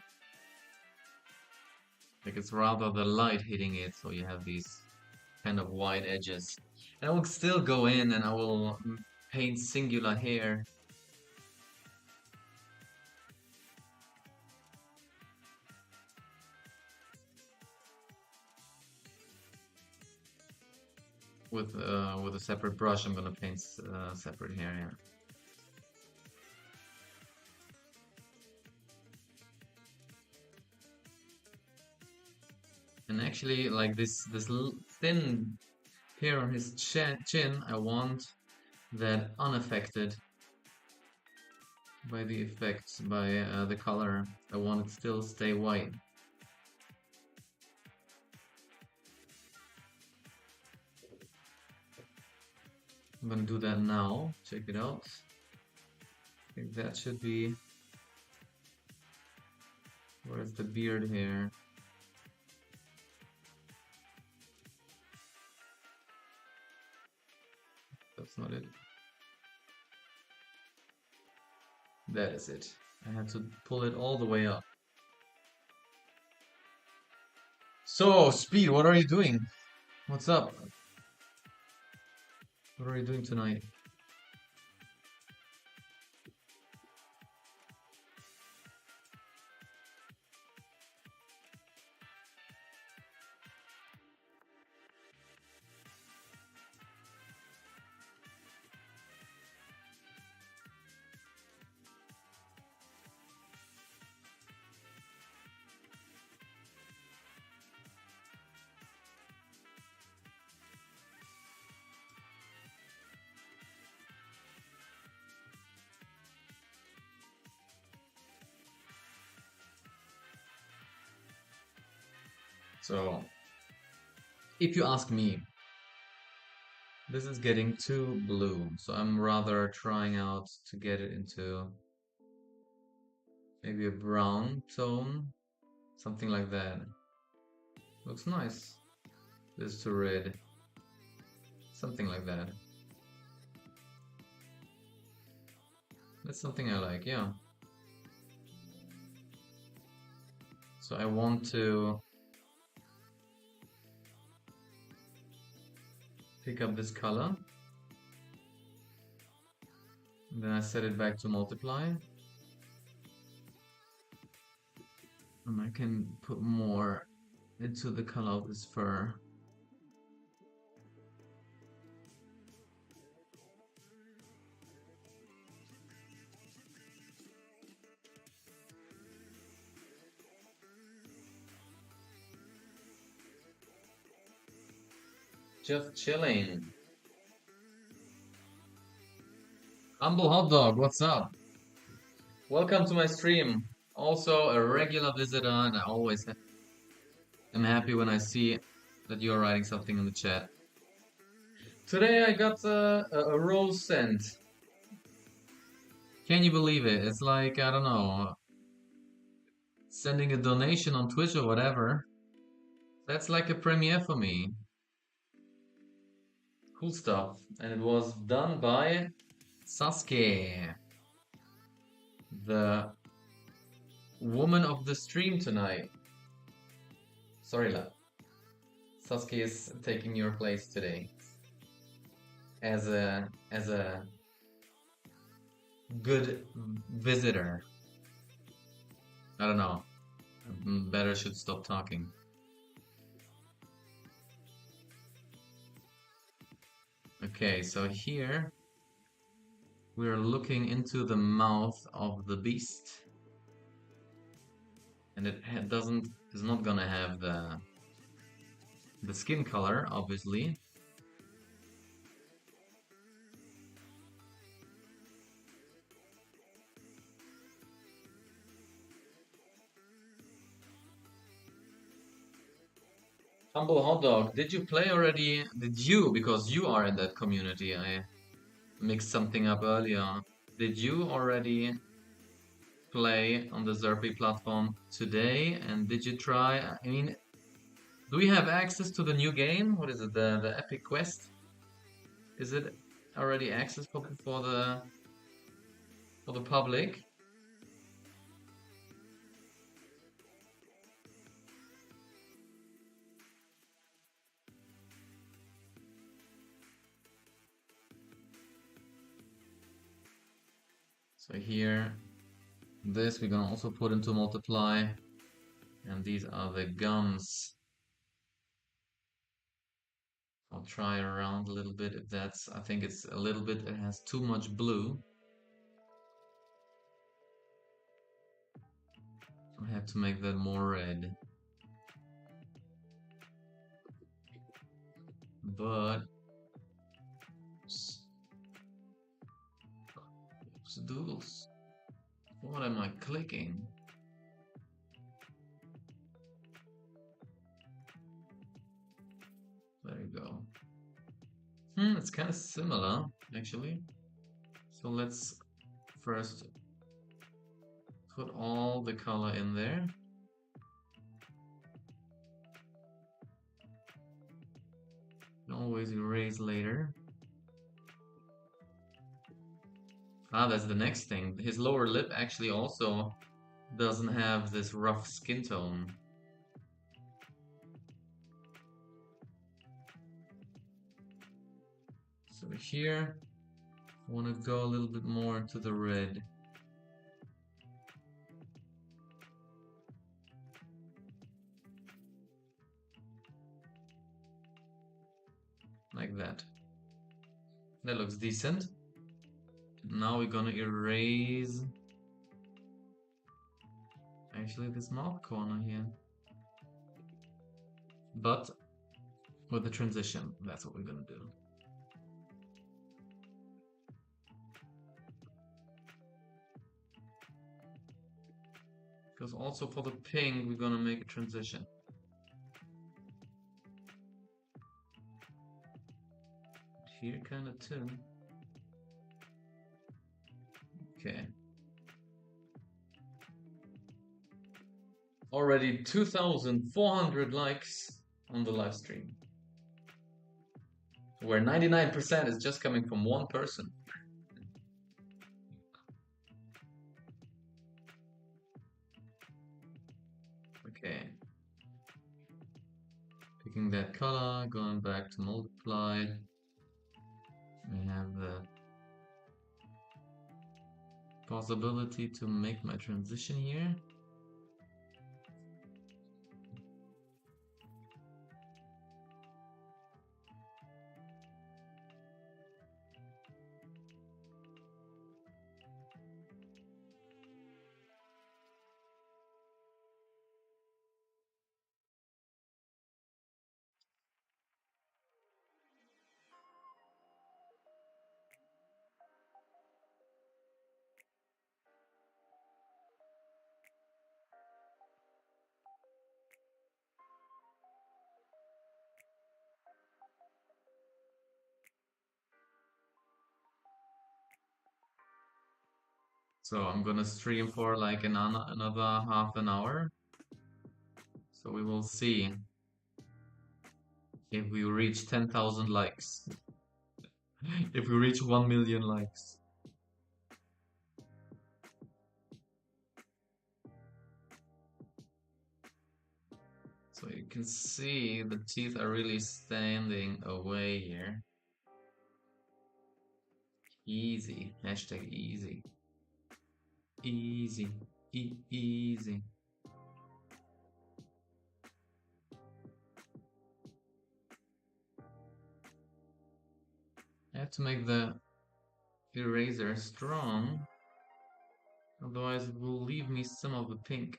like, it's rather the light hitting it, so you have these kind of white edges. And I will still go in and I will paint singular hair. With a separate brush, I'm gonna paint separate hair here. And actually, like this thin hair on his chin, I want that unaffected by the effects, by the color. I want it still stay white. I'm gonna do that now. Check it out. I think that should be. Where's the beard hair? That's not it. That is it. I had to pull it all the way up. So, Speed, what are you doing? What's up? What are you doing tonight? So, if you ask me, this is getting too blue, so I'm rather trying out to get it into maybe a brown tone, something like that. Looks nice. This to red, something like that. That's something I like, yeah. So I want to pick up this color. And then I set it back to multiply. And I can put more into the color of this fur. Just chilling. Humble Hot Dog, what's up? Welcome to my stream. Also a regular visitor, and I always am happy when I see that you're writing something in the chat. Today I got a rose sent. Can you believe it? It's like, I don't know, sending a donation on Twitch or whatever. That's like a premiere for me. Cool stuff. And it was done by Sasuke, the woman of the stream tonight. Sorry, La. Sasuke is taking your place today as a good visitor. I don't know. Better should stop talking. Okay, so here we're looking into the mouth of the beast, and it is not gonna have the skin color, obviously. Humble Hot Dog, did you play already? Did you, because you are in that community, I mixed something up earlier. Did you already play on the Zerpy platform today? And did you try? I mean, do we have access to the new game? What is it? The Epic Quest? Is it already access for the public? So here, this we're gonna also put into multiply, and these are the gums. I'll try around a little bit if that's, I think it's a little bit, it has too much blue. I have to make that more red. But doodles. What am I clicking? There you go. It's kind of similar, actually. So let's first put all the color in there. You can always erase later. Ah, that's the next thing. His lower lip actually also doesn't have this rough skin tone. So here, I want to go a little bit more into the red. Like that. That looks decent. Now we're gonna erase actually this mouth corner here. But with the transition, that's what we're gonna do. Because also for the pink, we're gonna make a transition. Here kinda too. Okay. Already 2,400 likes on the live stream. Where 99% is just coming from one person. Okay. Picking that color, going back to multiply. I have the possibility to make my transition here. So I'm gonna stream for like another half an hour. So we will see if we reach 10,000 likes. If we reach 1 million likes. So you can see the teeth are really standing away here. Easy. Hashtag easy. Easy. Easy. I have to make the eraser strong. Otherwise it will leave me some of the pink.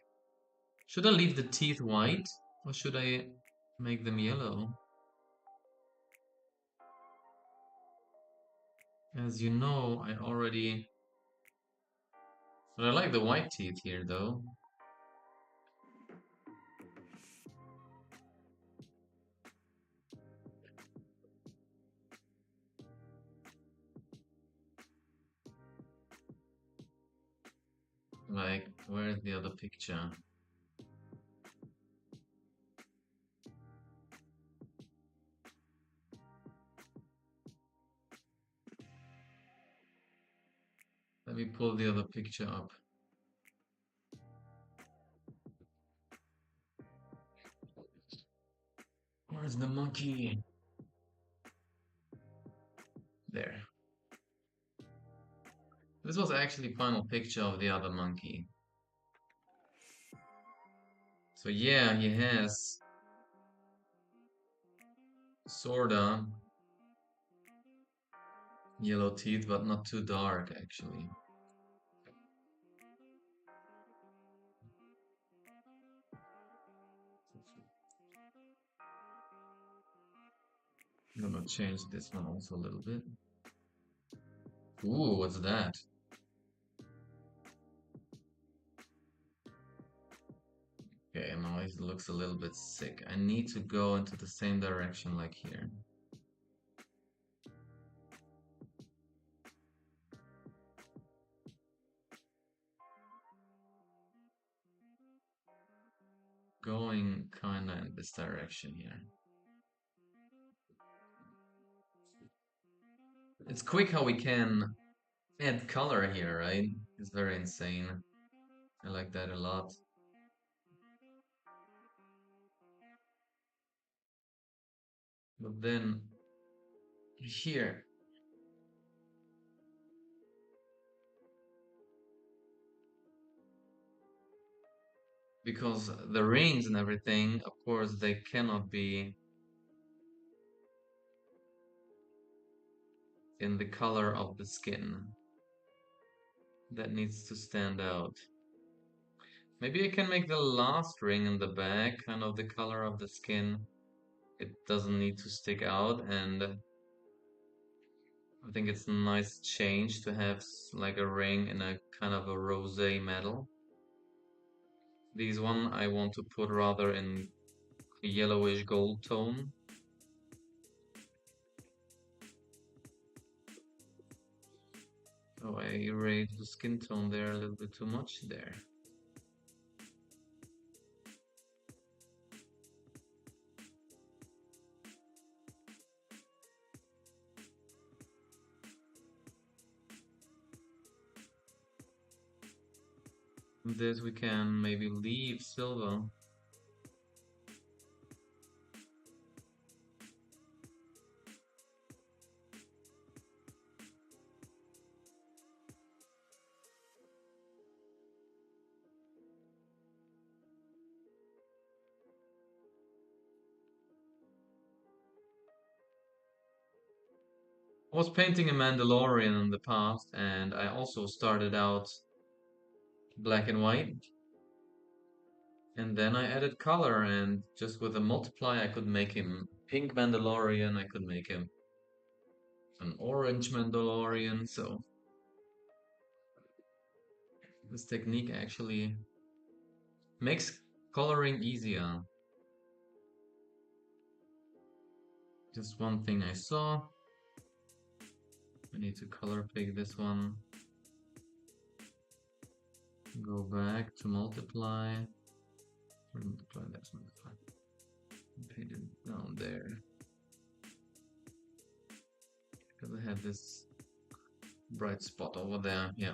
Should I leave the teeth white? Or should I make them yellow? As you know, I already... But I like the white teeth here, though. Like, where's the other picture? Let me pull the other picture up. Where's the monkey? There. This was actually final picture of the other monkey. So yeah, he has sorta yellow teeth, but not too dark actually. I'm gonna change this one also a little bit. Ooh, what's that? Okay, now it looks a little bit sick. I need to go into the same direction like here. Going kinda in this direction here. It's quick how we can add color here, right? It's very insane. I like that a lot. But then here, because the rings and everything, of course, they cannot be in the color of the skin. That needs to stand out. Maybe I can make the last ring in the back kind of the color of the skin. It doesn't need to stick out, and I think it's a nice change to have like a ring in a kind of a rosé metal. These one I want to put rather in a yellowish gold tone. Oh, I erased the skin tone there a little bit too much there. This we can maybe leave silver. I was painting a Mandalorian in the past, and I also started out black and white. And then I added color, and just with a multiply, I could make him pink Mandalorian, I could make him an orange Mandalorian, so this technique actually makes coloring easier. Just one thing I saw. I need to color pick this one. Go back to multiply. Multiply, that's multiply. Paint it down there. Because I had this bright spot over there. Yeah.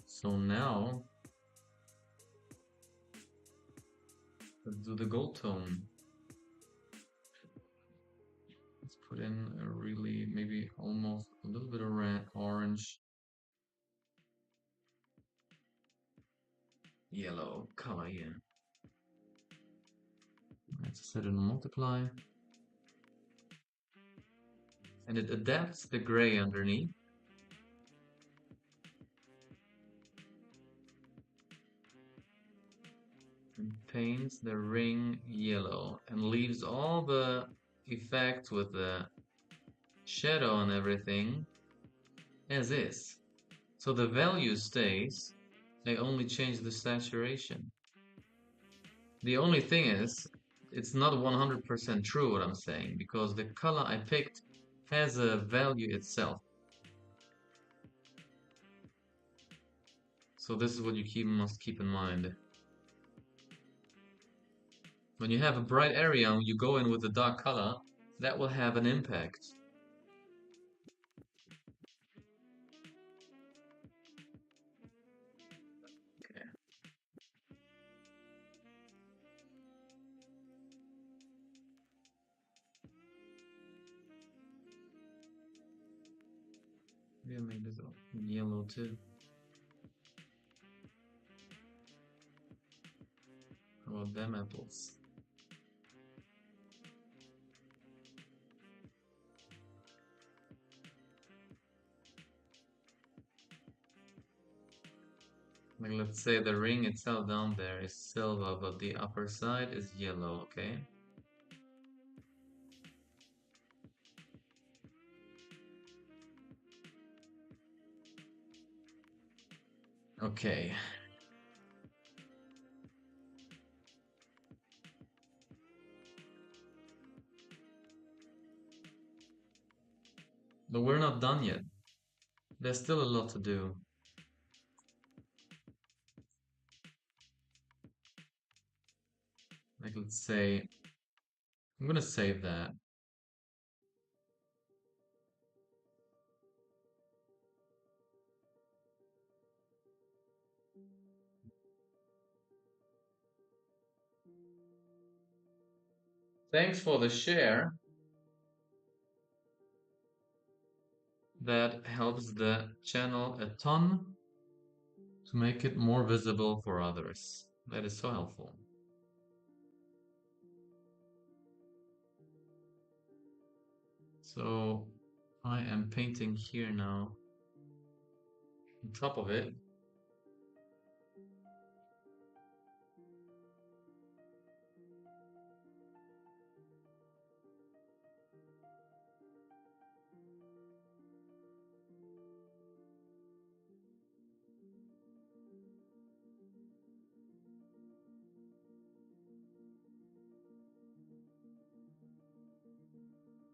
So now let's do the gold tone. Let's put in a really, maybe almost a little bit of red, orange, yellow color here. Let's set it on multiply. And it adapts the gray underneath. And paints the ring yellow and leaves all the effects with the shadow and everything as is. So the value stays, I only change the saturation. The only thing is, it's not 100% true what I'm saying, because the color I picked has a value itself. So this is what you must keep in mind. When you have a bright area and you go in with a dark color, that will have an impact. Okay. Yeah, make this yellow too. How about them apples? Like let's say the ring itself down there is silver, but the upper side is yellow, okay? Okay. But we're not done yet. There's still a lot to do. Like let's say, I'm gonna save that. Thanks for the share. That helps the channel a ton to make it more visible for others. That is so helpful. So I am painting here now on top of it.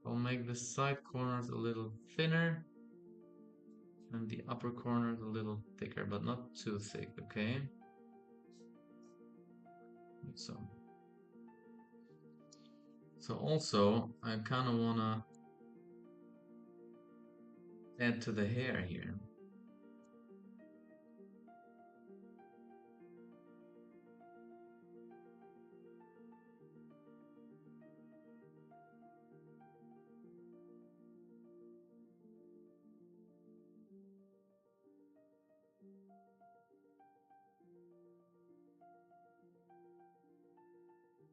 I'll make the side corners a little thinner and the upper corners a little thicker, but not too thick, okay? So, so also I kind of wanna add to the hair here.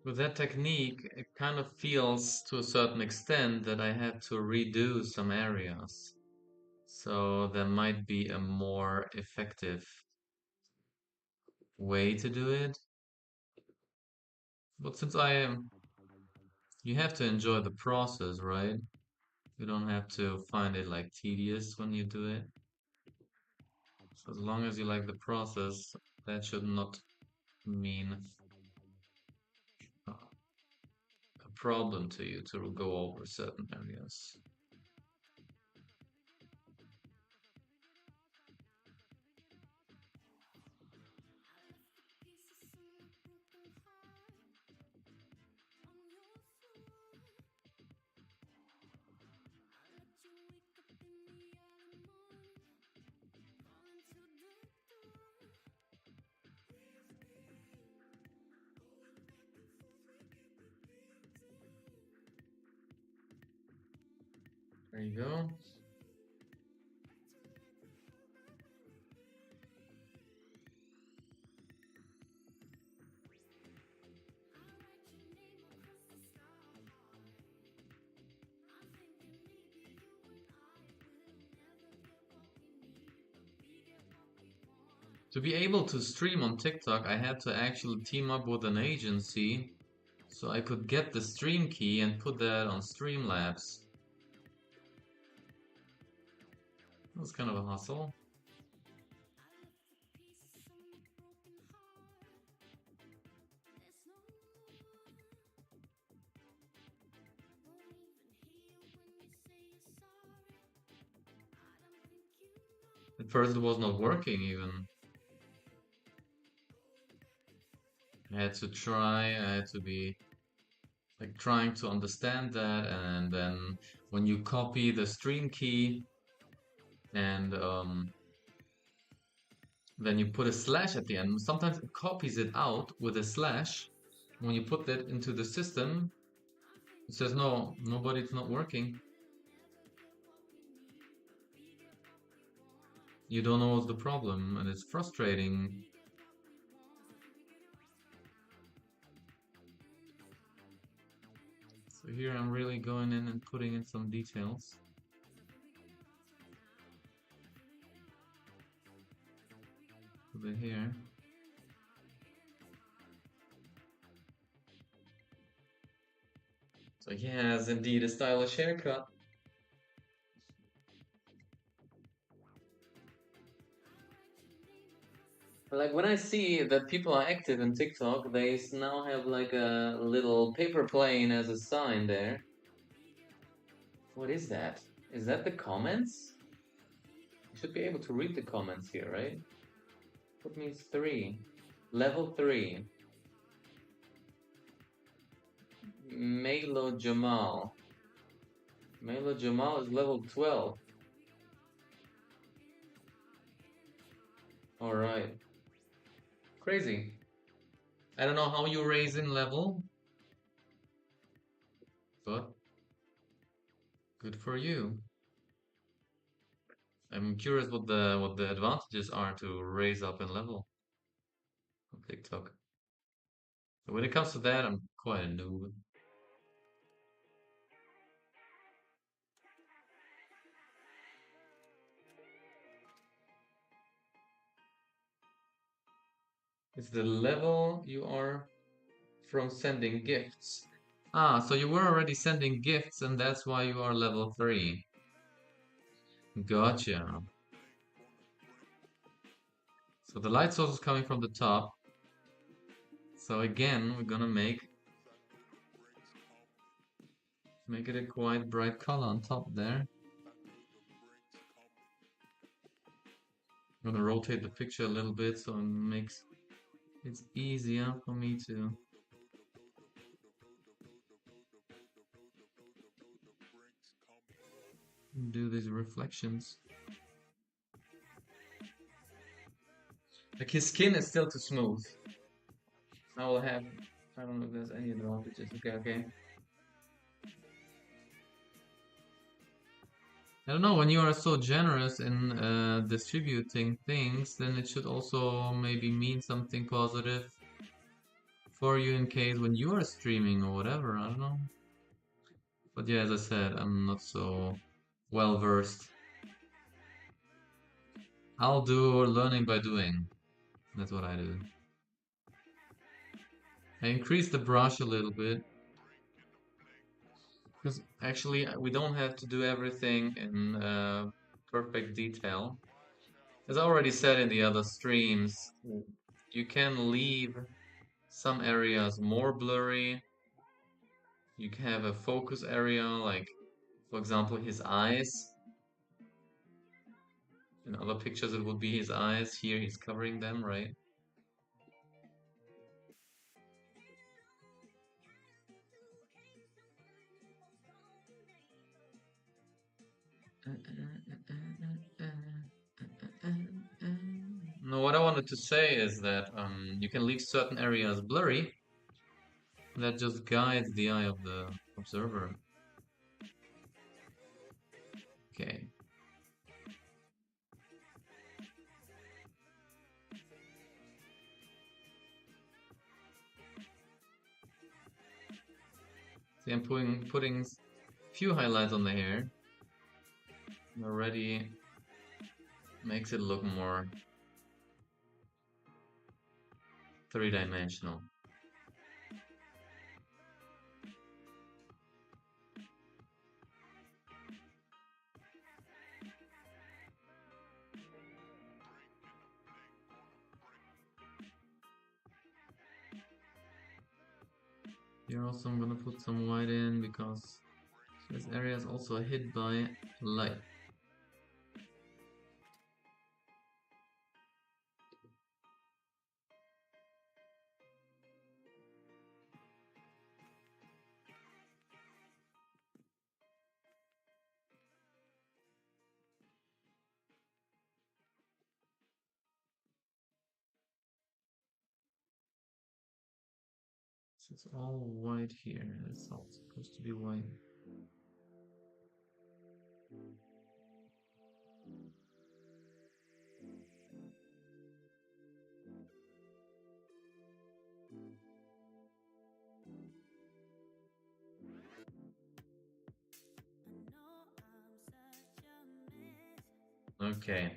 With that technique, it kind of feels to a certain extent that I had to redo some areas. So there might be a more effective way to do it. But since I am, you have to enjoy the process, right? You don't have to find it like tedious when you do it. So as long as you like the process, that should not mean a problem to you to go over certain areas. There you go. To be able to stream on TikTok, I had to actually team up with an agency so I could get the stream key and put that on Streamlabs. That was kind of a hustle. At first it was not working even. I had to be like trying to understand that, and then when you copy the stream key and then you put a slash at the end, sometimes it copies it out with a slash. When you put that into the system, it says no, nobody, it's not working. You don't know what's the problem, and it's frustrating. So here I'm really going in and putting in some details. Over here. So he has indeed a stylish haircut. Like when I see that people are active in TikTok, they now have like a little paper plane as a sign there. What is that? Is that the comments? You should be able to read the comments here, right? What means 3? Level 3. Melo Jamal. Melo Jamal is level 12. Alright. Crazy. I don't know how you raise in level, but good for you. I'm curious what the advantages are to raise up in level on TikTok. So when it comes to that, I'm quite a noob. It's the level you are from sending gifts. Ah, so you were already sending gifts and that's why you are level 3. Gotcha. So the light source is coming from the top. So again, we're gonna make it a quite bright color on top there. I'm gonna rotate the picture a little bit so it makes it easier for me to do these reflections. Like his skin is still too smooth. I don't know if there's any advantages. Okay. I don't know, when you are so generous in distributing things, then it should also maybe mean something positive for you in case when you are streaming or whatever, I don't know. But yeah, as I said, I'm not so well versed. I'll do learning by doing. That's what I do. I increase the brush a little bit. Because actually, we don't have to do everything in perfect detail. As I already said in the other streams, you can leave some areas more blurry You can have a focus area, like, for example, his eyes. In other pictures, it would be his eyes. Here, he's covering them, right? No, what I wanted to say is that you can leave certain areas blurry. That just guides the eye of the observer. Okay. See, I'm putting few highlights on the hair. Already makes it look more three-dimensional. Here also I'm gonna put some white in because this area is also hit by light. It's all white here. It's all supposed to be white. Okay.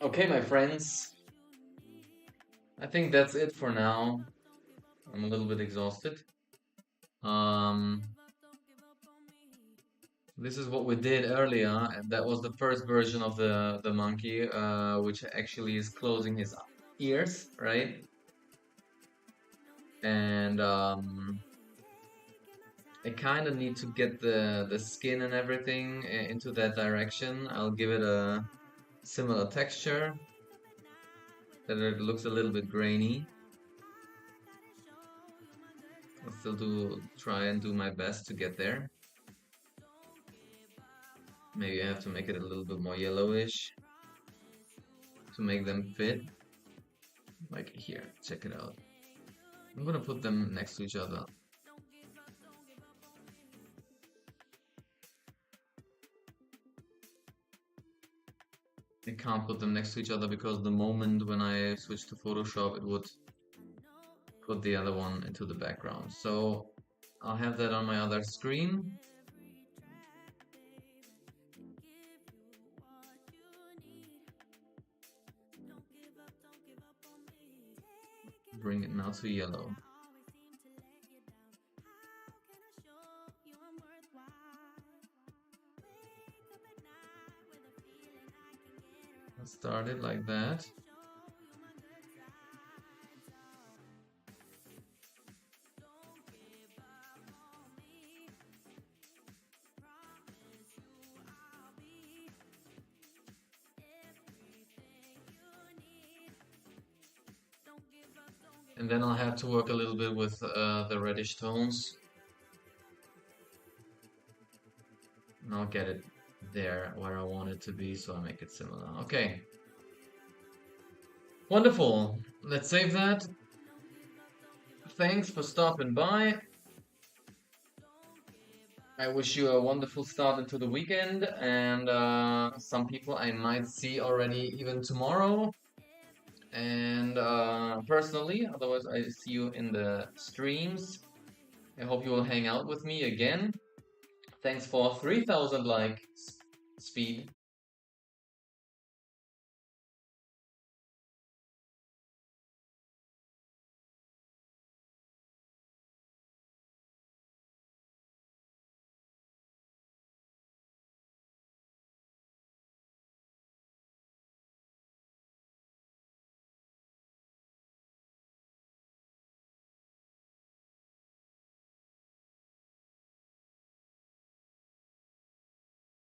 Okay, my friends. I think that's it for now. I'm a little bit exhausted. This is what we did earlier, and that was the first version of the monkey, which actually is closing his ears, right? And I kind of need to get the skin and everything into that direction. I'll give it a similar texture, that it looks a little bit grainy. I'll still try and do my best to get there. Maybe I have to make it a little bit more yellowish to make them fit. Like here, check it out. I'm gonna put them next to each other. I can't put them next to each other because the moment when I switch to Photoshop, it would put the other one into the background. So I'll have that on my other screen. Bring it now to yellow. I'll start it like that. And then I'll have to work a little bit with the reddish tones. And I'll get it there where I want it to be, so I make it similar. Okay. Wonderful. Let's save that. Thanks for stopping by. I wish you a wonderful start into the weekend, and some people I might see already even tomorrow. And personally, otherwise I see you in the streams. I hope you will hang out with me again. Thanks for 3,000 like speed.